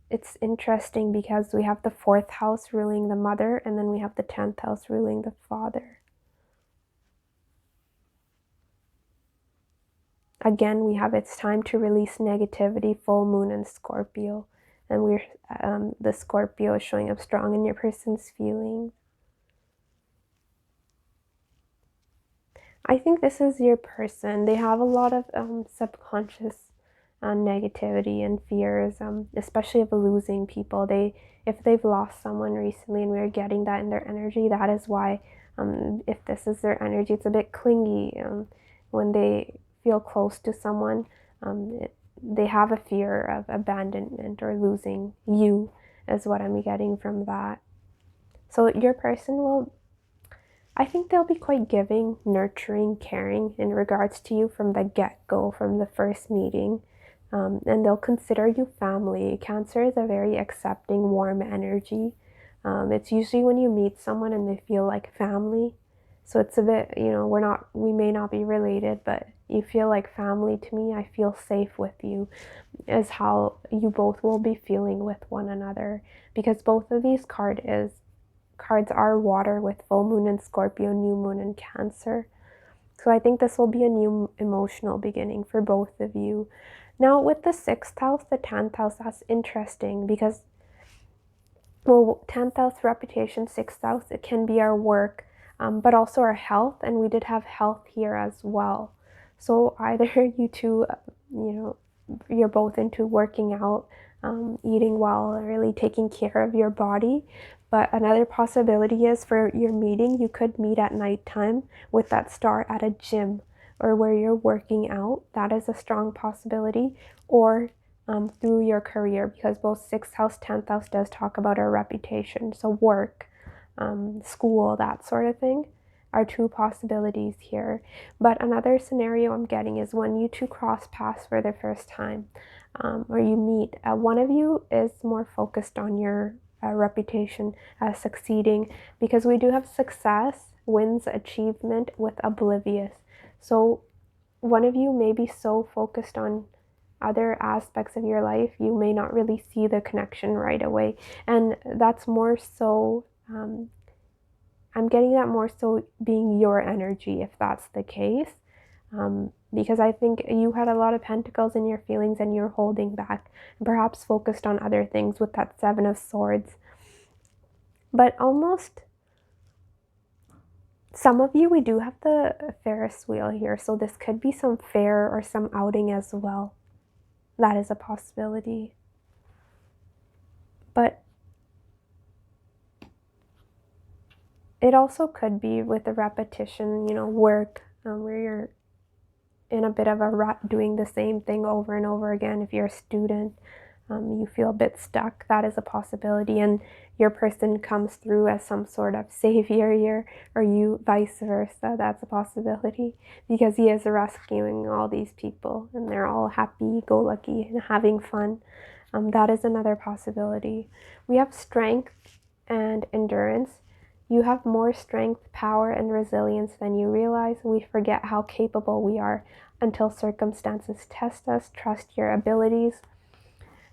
It's interesting because we have the 4th house ruling the mother, and then we have the 10th house ruling the father. Again, we have it's time to release negativity, full moon and Scorpio. And the Scorpio is showing up strong in your person's feelings. I think this is your person. They have a lot of subconscious negativity and fears, especially of losing people. If they've lost someone recently and we're getting that in their energy, that is why, if this is their energy, it's a bit clingy. When they feel close to someone, they have a fear of abandonment or losing you, is what I'm getting from that. So your person will, I think they'll be quite giving, nurturing, caring in regards to you from the get-go, from the first meeting. And they'll consider you family. Cancer is a very accepting, warm energy. It's usually when you meet someone and they feel like family. So it's a bit, we may not be related, but you feel like family to me. I feel safe with you, is how you both will be feeling with one another. Because both of these cards are water, with full moon in Scorpio, new moon in Cancer. So I think this will be a new emotional beginning for both of you. Now with the 6th house, the 10th house, that's interesting because, well, 10th house reputation, 6th house, it can be our work, but also our health, and we did have health here as well. So either you two, you're both into working out, eating well, really taking care of your body. But another possibility is for your meeting, you could meet at nighttime with that star at a gym or where you're working out. That is a strong possibility. Or through your career, because both 6th house, 10th house does talk about our reputation. So work, school, that sort of thing are two possibilities here. But another scenario I'm getting is when you two cross paths for the first time, or you meet, one of you is more focused on your reputation as succeeding, because we do have success, wins, achievement with oblivious. So one of you may be so focused on other aspects of your life, you may not really see the connection right away. And that's more so, I'm getting that more so being your energy, if that's the case. Because I think you had a lot of pentacles in your feelings and you're holding back, and perhaps focused on other things with that 7 of Swords. But almost, some of you, we do have the Ferris wheel here, so this could be some fair or some outing as well. That is a possibility. But it also could be with the repetition, work, where you're in a bit of a rut doing the same thing over and over again. If you're a student, you feel a bit stuck, that is a possibility. And your person comes through as some sort of savior here, or you vice versa, that's a possibility, because he is rescuing all these people and they're all happy-go-lucky and having fun. That is another possibility. We have strength and endurance. You have more strength, power, and resilience than you realize. We forget how capable we are until circumstances test us. Trust your abilities.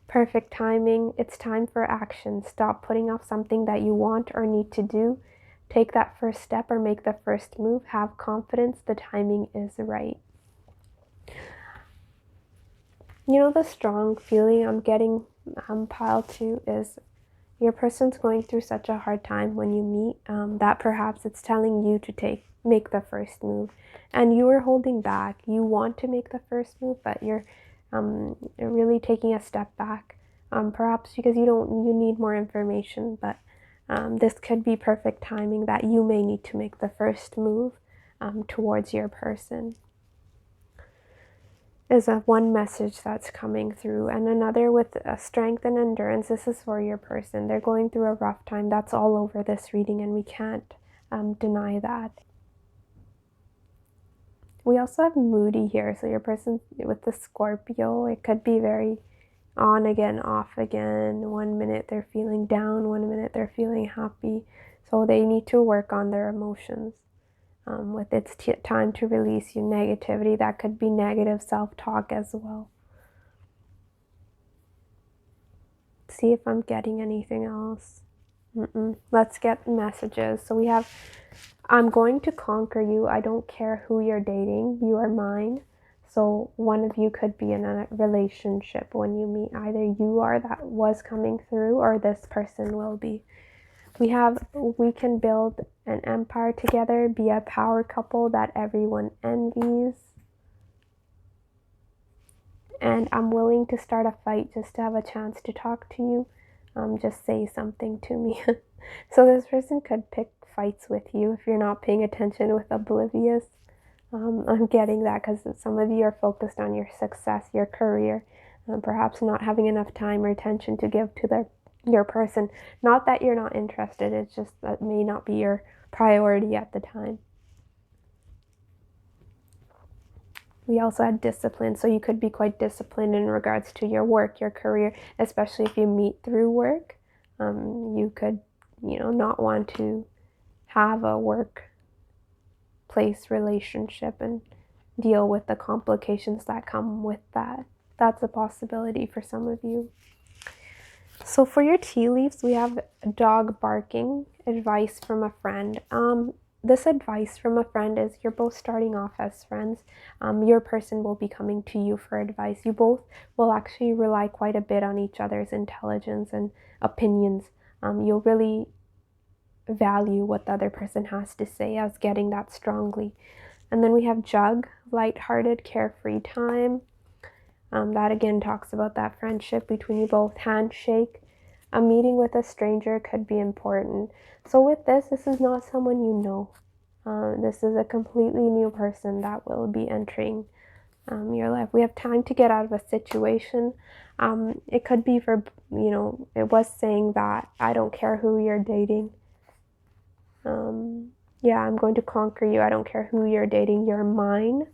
Perfect timing. It's time for action. Stop putting off something that you want or need to do. Take that first step or make the first move. Have confidence. The timing is right. The strong feeling I'm getting, pile 2, is your person's going through such a hard time when you meet, that perhaps it's telling you to make the first move, and you are holding back. You want to make the first move, but you're really taking a step back, perhaps because you need more information. But this could be perfect timing that you may need to make the first move towards your person, is one message that's coming through. And another with strength and endurance, this is for your person. They're going through a rough time. That's all over this reading, and we can't deny that. We also have moody here, so your person with the Scorpio, it could be very on again, off again. 1 minute they're feeling down, 1 minute they're feeling happy. So they need to work on their emotions. With it's time to release your negativity. That could be negative self-talk as well. See if I'm getting anything else. Let's get messages. So we have, I'm going to conquer you. I don't care who you're dating. You are mine. So one of you could be in a relationship when you meet. Either you are, that was coming through, or this person will be. We can build an empire together, be a power couple that everyone envies. And I'm willing to start a fight just to have a chance to talk to you. Just say something to me. So this person could pick fights with you if you're not paying attention with oblivious. I'm getting that because some of you are focused on your success, your career, perhaps not having enough time or attention to give to your person. Not that you're not interested, it's just that may not be your priority at the time. We also had discipline, so you could be quite disciplined in regards to your work, your career, especially if you meet through work. You could, not want to have a workplace relationship and deal with the complications that come with that. That's a possibility for some of you. So for your tea leaves, we have dog barking, advice from a friend. This advice from a friend is you're both starting off as friends. Your person will be coming to you for advice. You both will actually rely quite a bit on each other's intelligence and opinions. You'll really value what the other person has to say as getting that strongly. And then we have jug, lighthearted, carefree time. That again talks about that friendship between you both. Handshake. A meeting with a stranger could be important. So with this is not someone you know. This is a completely new person that will be entering your life. We have time to get out of a situation. It could be for, it was saying that I don't care who you're dating. Yeah, I'm going to conquer you. I don't care who you're dating. You're mine.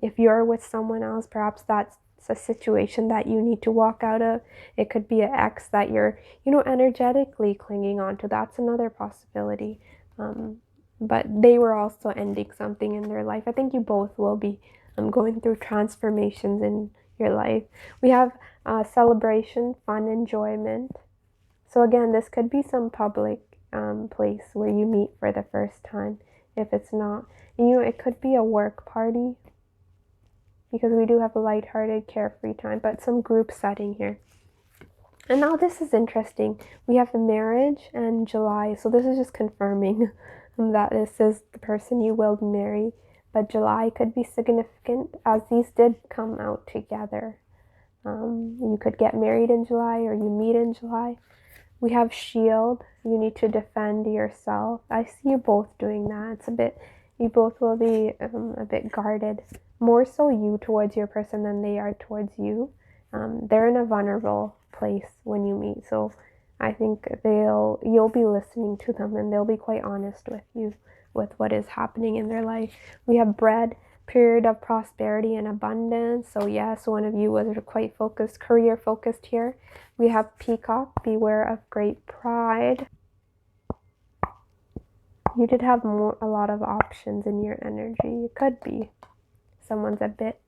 If you're with someone else, perhaps that's a situation that you need to walk out of. It could be an ex that you're, energetically clinging on to. That's another possibility. But they were also ending something in their life. I think you both will be going through transformations in your life. We have celebration, fun, enjoyment. So again, this could be some public place where you meet for the first time. If it's not, it could be a work party, because we do have a lighthearted, carefree time, but some group setting here. And now this is interesting. We have the marriage and July. So this is just confirming that this is the person you will marry. But July could be significant as these did come out together. You could get married in July or you meet in July. We have shield. You need to defend yourself. I see you both doing that. You both will be a bit guarded. More so you towards your person than they are towards you. They're in a vulnerable place when you meet. So I think you'll be listening to them and they'll be quite honest with you with what is happening in their life. We have bread, period of prosperity and abundance. So yes, one of you was quite focused, career focused here. We have peacock, beware of great pride. You did have a lot of options in your energy. It could be someone's a bit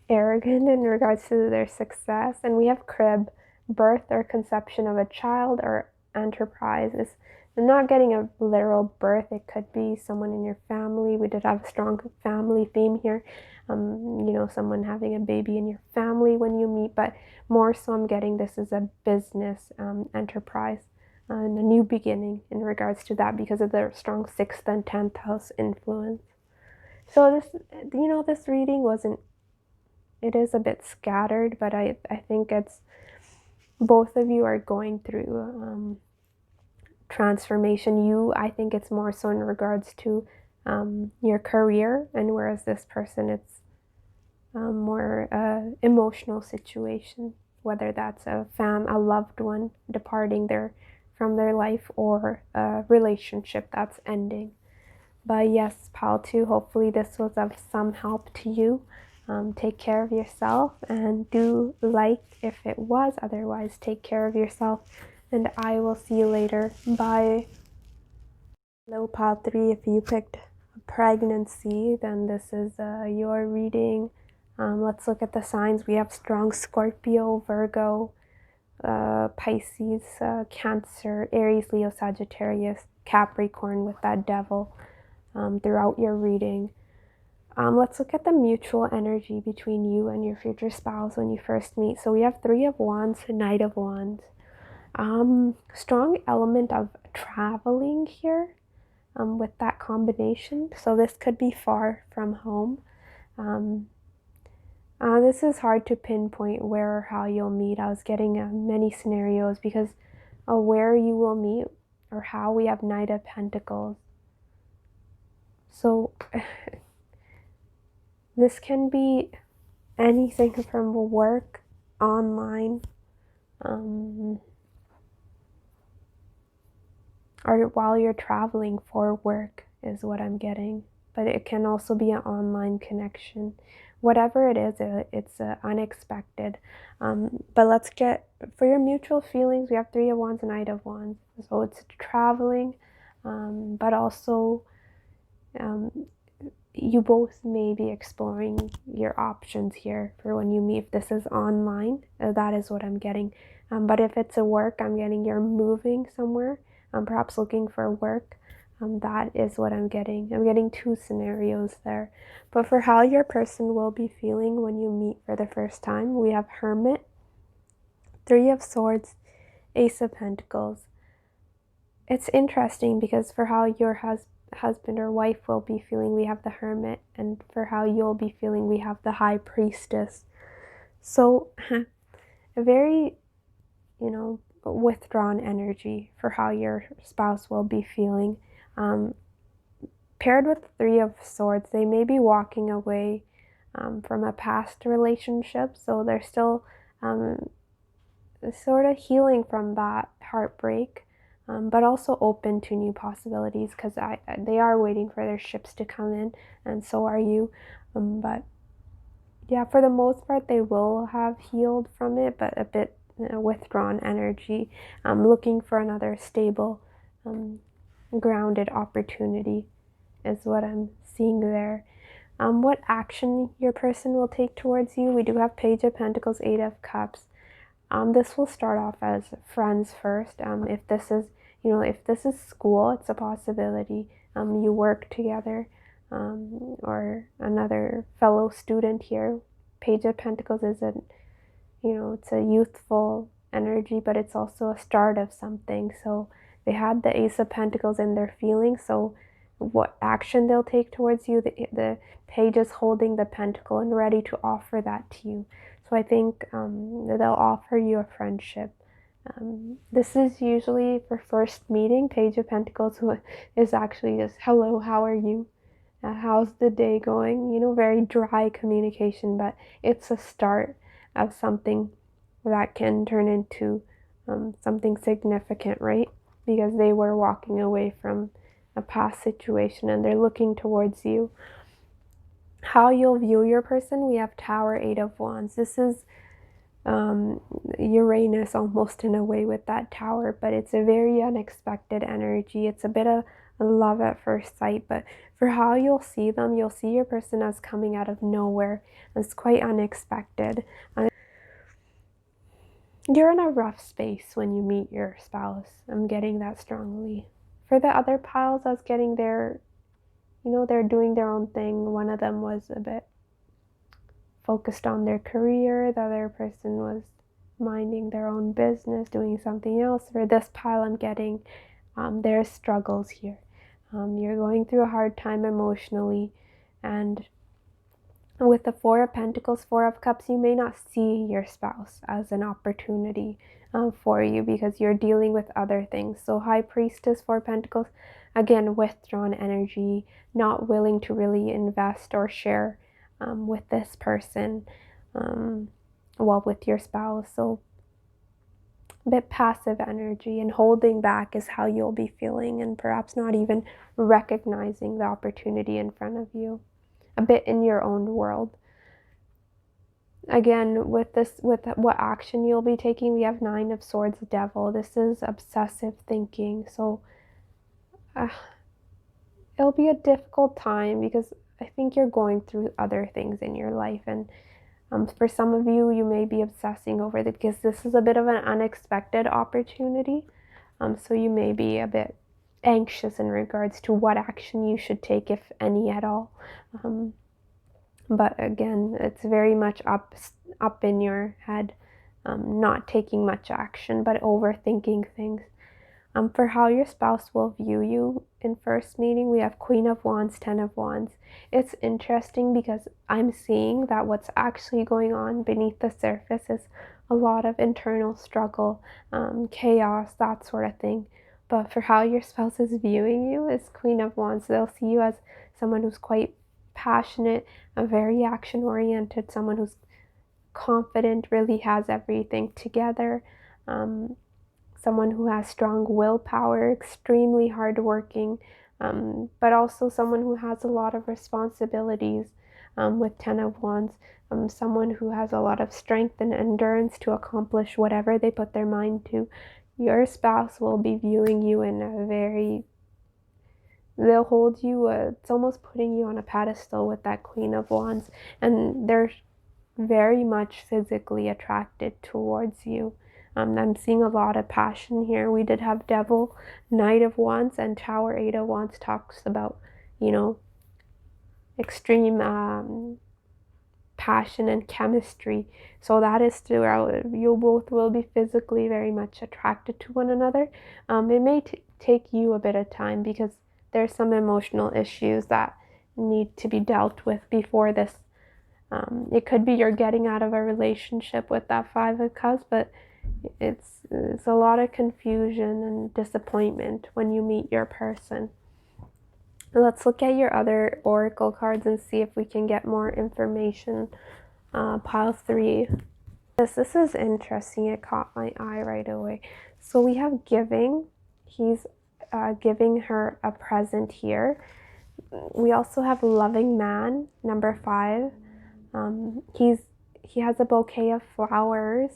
arrogant in regards to their success. And we have crib, birth or conception of a child or enterprise. I'm not getting a literal birth. It could be someone in your family. We did have a strong family theme here. Someone having a baby in your family when you meet, but more so I'm getting this as a business enterprise and a new beginning in regards to that because of their strong 6th and 10th house influence. So this reading it is a bit scattered, but I think it's both of you are going through transformation. I think it's more so in regards to your career, and whereas this person, it's more emotional situation, whether that's a loved one departing from their life or a relationship that's ending. But yes, pile 2, hopefully this was of some help to you. Take care of yourself and do like if it was. Otherwise, take care of yourself and I will see you later. Bye. Hello, pile 3. If you picked pregnancy, then this is your reading. Let's look at the signs. We have strong Scorpio, Virgo, Pisces, Cancer, Aries, Leo, Sagittarius, Capricorn with that devil throughout your reading. Let's look at the mutual energy between you and your future spouse when you first meet. So we have 3 of Wands, Knight of Wands. Strong element of traveling here with that combination. So this could be far from home. This is hard to pinpoint where or how you'll meet. I was getting many scenarios because where you will meet or how we have Knight of Pentacles. So this can be anything from work, online, or while you're traveling for work is what I'm getting. But it can also be an online connection. Whatever it is, it's unexpected. But let's get, for your mutual feelings, we have Three of Wands and Knight of Wands. So it's traveling, but also you both may be exploring your options here for when you meet. If this is online, that is what I'm getting. But if it's a work, I'm getting you're moving somewhere, perhaps looking for work. That is what I'm getting. I'm getting two scenarios there. But for how your person will be feeling when you meet for the first time, we have Hermit, Three of Swords, Ace of Pentacles. It's interesting because for how your husband or wife will be feeling, we have the Hermit, and for how you'll be feeling, we have the High Priestess. So a very, withdrawn energy for how your spouse will be feeling. Paired with Three of Swords, they may be walking away from a past relationship, so they're still sort of healing from that heartbreak, but also open to new possibilities because they are waiting for their ships to come in, and so are you. But yeah, for the most part, they will have healed from it, but a bit withdrawn energy, looking for another stable, grounded opportunity is what I'm seeing there. What action your person will take towards you, we do have Page of Pentacles, Eight of Cups. This will start off as friends first. If this is school, it's a possibility. You work together, or another fellow student here. Page of Pentacles is it's a youthful energy, but it's also a start of something. So they had the Ace of Pentacles in their feelings. So what action they'll take towards you, the Page is holding the Pentacle and ready to offer that to you. So I think they'll offer you a friendship. This is usually for first meeting. Page of Pentacles is actually just, hello, how are you? How's the day going? Very dry communication, but it's a start of something that can turn into something significant, right? Because they were walking away from a past situation and they're looking towards you. How you'll view your person, we have Tower, Eight of Wands. This is Uranus almost in a way with that Tower, but it's a very unexpected energy. It's a bit of love at first sight, but for how you'll see them, you'll see your person as coming out of nowhere. It's quite unexpected. You're in a rough space when you meet your spouse. I'm getting that strongly. For the other piles, I was getting they're doing their own thing. One of them was a bit focused on their career. The other person was minding their own business, doing something else. For this pile, I'm getting there's struggles here. You're going through a hard time emotionally, and with the Four of Pentacles, Four of Cups, you may not see your spouse as an opportunity for you because you're dealing with other things. So High Priestess, Four of Pentacles, again, withdrawn energy, not willing to really invest or share with this person, with your spouse. So a bit passive energy and holding back is how you'll be feeling, and perhaps not even recognizing the opportunity in front of you. A bit in your own world. Again, with what action you'll be taking, we have Nine of Swords, Devil. This is obsessive thinking. So it'll be a difficult time because I think you're going through other things in your life, and for some of you, you may be obsessing over it because this is a bit of an unexpected opportunity. So you may be a bit anxious in regards to what action you should take, if any at all. But again, it's very much up in your head. not taking much action, but overthinking things. For how your spouse will view you in first meeting, we have Queen of Wands, Ten of Wands. It's interesting because I'm seeing that what's actually going on beneath the surface is a lot of internal struggle, chaos, that sort of thing. But for how your spouse is viewing you is Queen of Wands. They'll see you as someone who's quite passionate, very action-oriented, someone who's confident, really has everything together. Someone who has strong willpower, extremely hardworking, but also someone who has a lot of responsibilities with Ten of Wands, someone who has a lot of strength and endurance to accomplish whatever they put their mind to. Your spouse will be viewing you in a very, they'll hold you, it's almost putting you on a pedestal with that Queen of Wands, and they're very much physically attracted towards you. I'm seeing a lot of passion here. We did have Devil, Knight of Wands, and Tower, Eight of Wands talks about, extreme passion and chemistry. So that is throughout. You both will be physically very much attracted to one another. It may take you a bit of time because there's some emotional issues that need to be dealt with before this. It could be you're getting out of a relationship with that Five of Cups, but it's a lot of confusion and disappointment when you meet your person. Let's look at your other oracle cards and see if we can get more information. Pile 3. This is interesting. It caught my eye right away. So we have giving. He's giving her a present here. We also have loving man, number 5. He has a bouquet of flowers.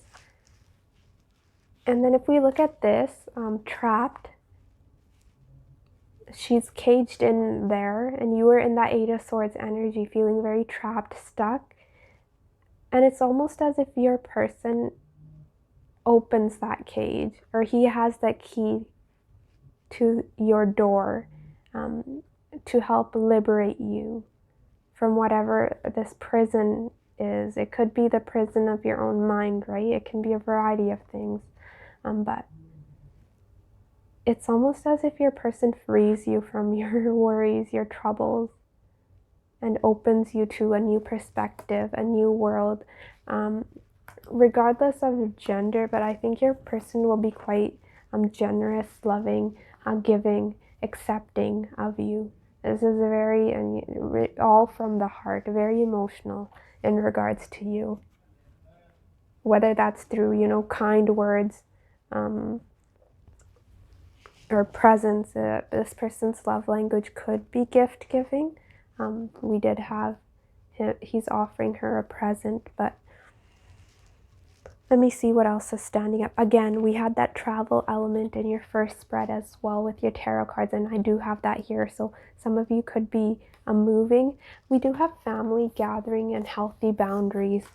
And then if we look at this, trapped, she's caged in there, and you were in that Eight of Swords energy, feeling very trapped, stuck. And it's almost as if your person opens that cage, or he has that key to your door to help liberate you from whatever this prison is. It could be the prison of your own mind, right? It can be a variety of things. But it's almost as if your person frees you from your worries, your troubles, and opens you to a new perspective, a new world, regardless of gender. But I think your person will be quite generous, loving, giving, accepting of you. This is a very, all from the heart, very emotional in regards to you. Whether that's through, kind words, or presence. This person's love language could be gift giving. We did have he's offering her a present, but let me see what else is standing up. Again, we had that travel element in your first spread as well with your tarot cards, and I do have that here. So some of you could be moving. We do have family gathering and healthy boundaries.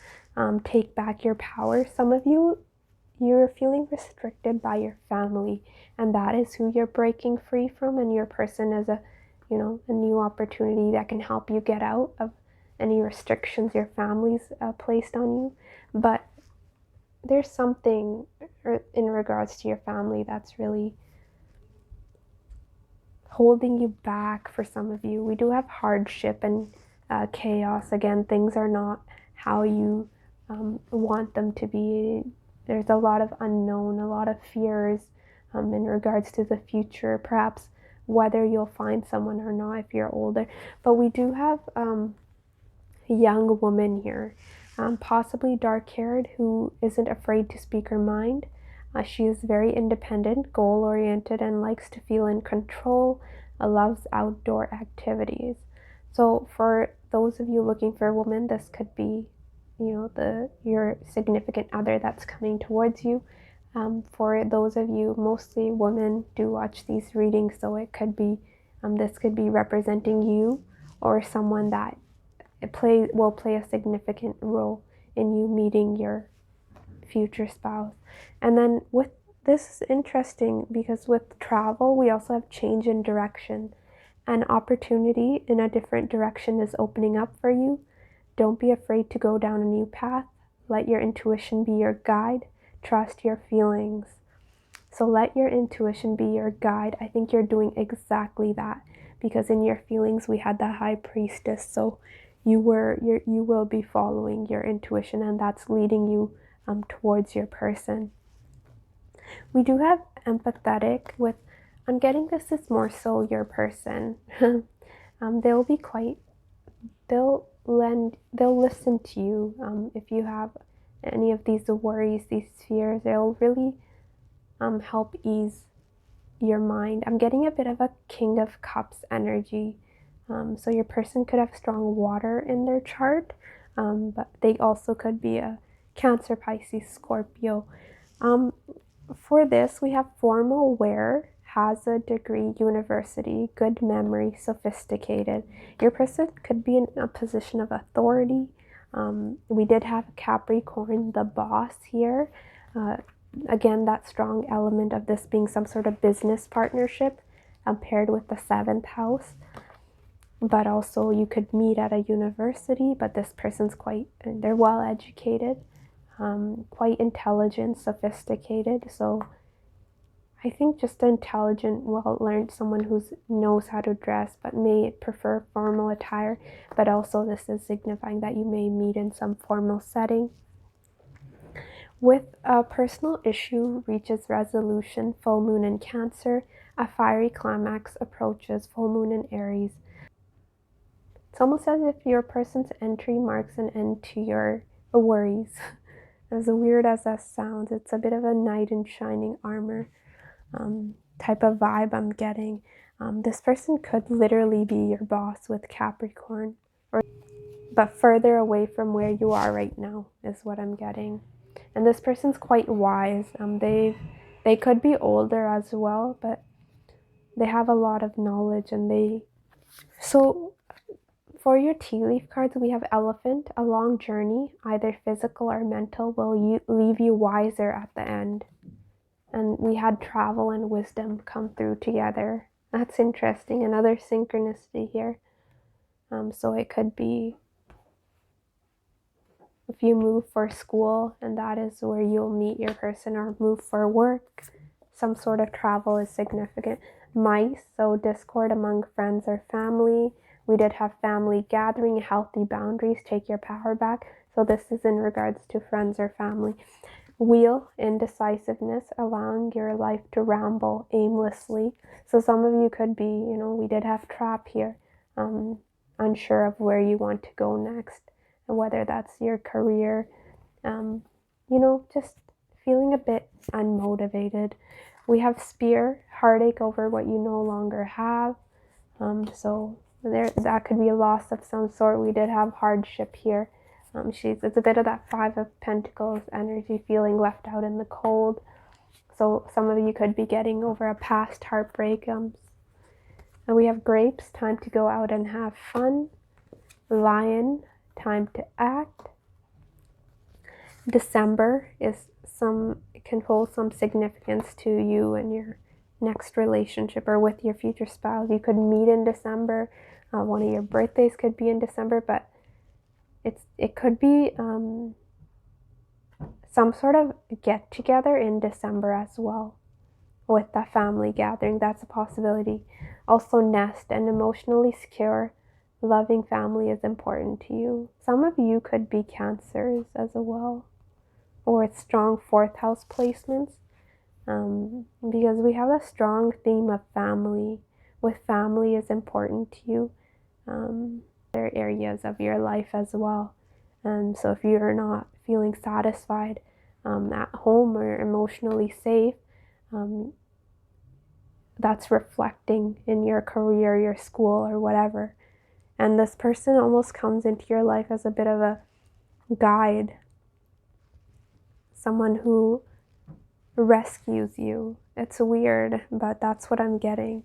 Take back your power. Some of you, you're feeling restricted by your family, and that is who you're breaking free from, and your person is a new opportunity that can help you get out of any restrictions your family's placed on you. But there's something in regards to your family that's really holding you back for some of you. We do have hardship and chaos. Again, things are not how you want them to be. There's a lot of unknown, a lot of fears in regards to the future, perhaps whether you'll find someone or not if you're older. But we do have a young woman here, possibly dark-haired, who isn't afraid to speak her mind. She is very independent, goal-oriented, and likes to feel in control, loves outdoor activities. So for those of you looking for a woman, this could be your significant other that's coming towards you. For those of you, mostly women do watch these readings, so it could be this could be representing you or someone that will play a significant role in you meeting your future spouse. And then with this is interesting because with travel, we also have change in direction. An opportunity in a different direction is opening up for you. Don't be afraid to go down a new path. Let your intuition be your guide. Trust your feelings. So let your intuition be your guide. I think you're doing exactly that, because in your feelings we had the high priestess. So you will be following your intuition, and that's leading you towards your person. We do have empathetic with, I'm getting this is more so your person. They'll be quite, they'll listen to you. If you have any of these worries, these fears, they'll really help ease your mind. I'm getting a bit of a King of Cups energy. So your person could have strong water in their chart, but they also could be a Cancer, Pisces, Scorpio. For this, we have formal wear, has a degree, university, good memory, sophisticated. Your person could be in a position of authority. We did have Capricorn, the boss here. Again, that strong element of this being some sort of business partnership paired with the 7th house. But also you could meet at a university, but this person's they're well educated, quite intelligent, sophisticated. So I think just intelligent, well-learned, someone who knows how to dress but may prefer formal attire. But also this is signifying that you may meet in some formal setting. With a personal issue reaches resolution, full moon in Cancer, a fiery climax approaches, full moon in Aries. It's almost as if your person's entry marks an end to your worries. As weird as that sounds, it's a bit of a knight in shining armor type of vibe I'm getting. This person could literally be your boss with Capricorn, but further away from where you are right now is what I'm getting. And this person's quite wise. They could be older as well, but they have a lot of knowledge, and so for your tea leaf cards, we have Elephant. A long journey, either physical or mental, will leave you wiser at the end. And we had travel and wisdom come through together. That's interesting. Another synchronicity here. So it could be if you move for school, and that is where you'll meet your person, or move for work, some sort of travel is significant. Mice, so discord among friends or family. We did have family gathering, healthy boundaries, take your power back. So this is in regards to friends or family. Wheel, indecisiveness, allowing your life to ramble aimlessly. So some of you could be, we did have trap here, unsure of where you want to go next, and whether that's your career, just feeling a bit unmotivated. We have Spear, heartache over what you no longer have. So that could be a loss of some sort. We did have hardship here. It's a bit of that 5 of Pentacles energy, feeling left out in the cold. So some of you could be getting over a past heartbreak. And we have Grapes, time to go out and have fun. Lion, time to act. December can hold some significance to you and your next relationship, or with your future spouse. You could meet in December. One of your birthdays could be in December, but it could be some sort of get together in December as well, with the family gathering. That's a possibility. Also, nest and emotionally secure, loving family is important to you. Some of you could be Cancers as well, or it's strong 4th house placements, because we have a strong theme of family. With family is important to you. Other areas of your life as well. So if you're not feeling satisfied at home or emotionally safe, that's reflecting in your career, your school, or whatever. And this person almost comes into your life as a bit of a guide, someone who rescues you. It's weird, but that's what I'm getting.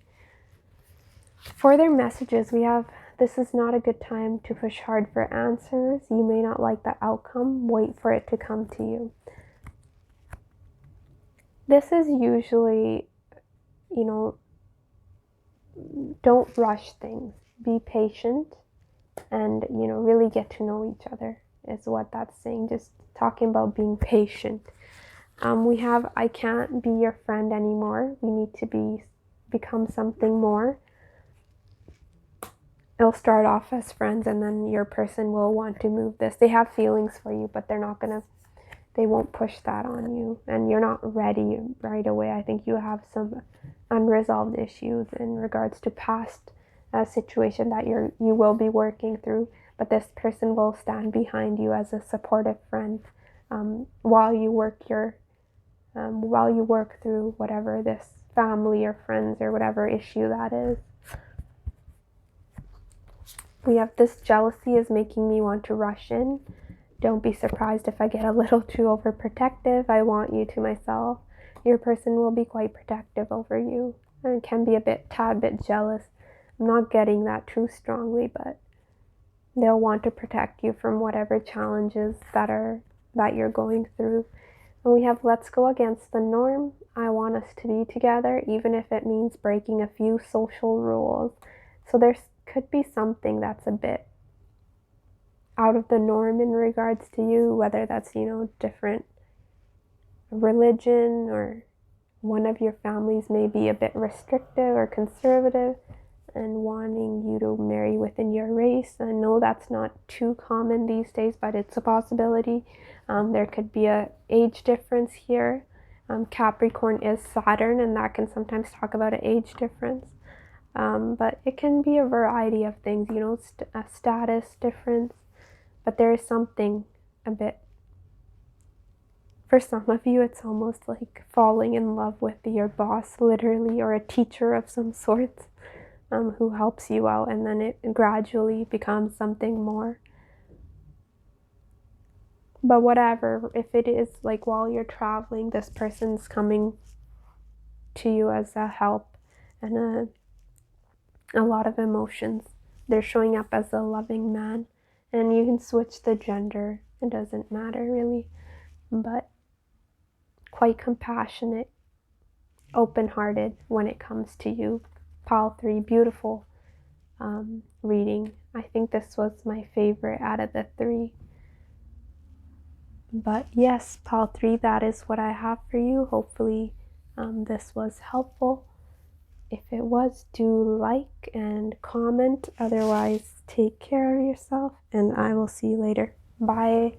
For their messages, we have, this is not a good time to push hard for answers. You may not like the outcome. Wait for it to come to you. This is usually, don't rush things. Be patient and, really get to know each other. is what that's saying, just talking about being patient. We have, I can't be your friend anymore. We need to become something more. It'll start off as friends, and then your person will want to move this. They have feelings for you, but they won't push that on you, and you're not ready right away. I think you have some unresolved issues in regards to past situation that you will be working through, but this person will stand behind you as a supportive friend while you work through whatever this family or friends or whatever issue that is. We have this jealousy is making me want to rush in. Don't be surprised if I get a little too overprotective. I want you to myself. Your person will be quite protective over you and can be tad bit jealous. I'm not getting that too strongly, but they'll want to protect you from whatever challenges that you're going through. And we have let's go against the norm. I want us to be together, even if it means breaking a few social rules. So there could be something that's a bit out of the norm in regards to you, whether that's, different religion, or one of your families may be a bit restrictive or conservative and wanting you to marry within your race. I know that's not too common these days, but it's a possibility. There could be a age difference here. Capricorn is Saturn, and that can sometimes talk about an age difference. But it can be a variety of things, a status difference. But there is something a bit, for some of you, it's almost like falling in love with your boss, literally, or a teacher of some sort who helps you out, and then it gradually becomes something more. But whatever, if it is like while you're traveling, this person's coming to you as a help and a lot of emotions. They're showing up as a loving man, and you can switch the gender. It doesn't matter really, but quite compassionate, open-hearted when it comes to you. Pile 3, beautiful reading. I think this was my favorite out of the 3. But yes, Pile 3, that is what I have for you. Hopefully this was helpful. If it was, do like and comment. Otherwise, take care of yourself, and I will see you later. Bye.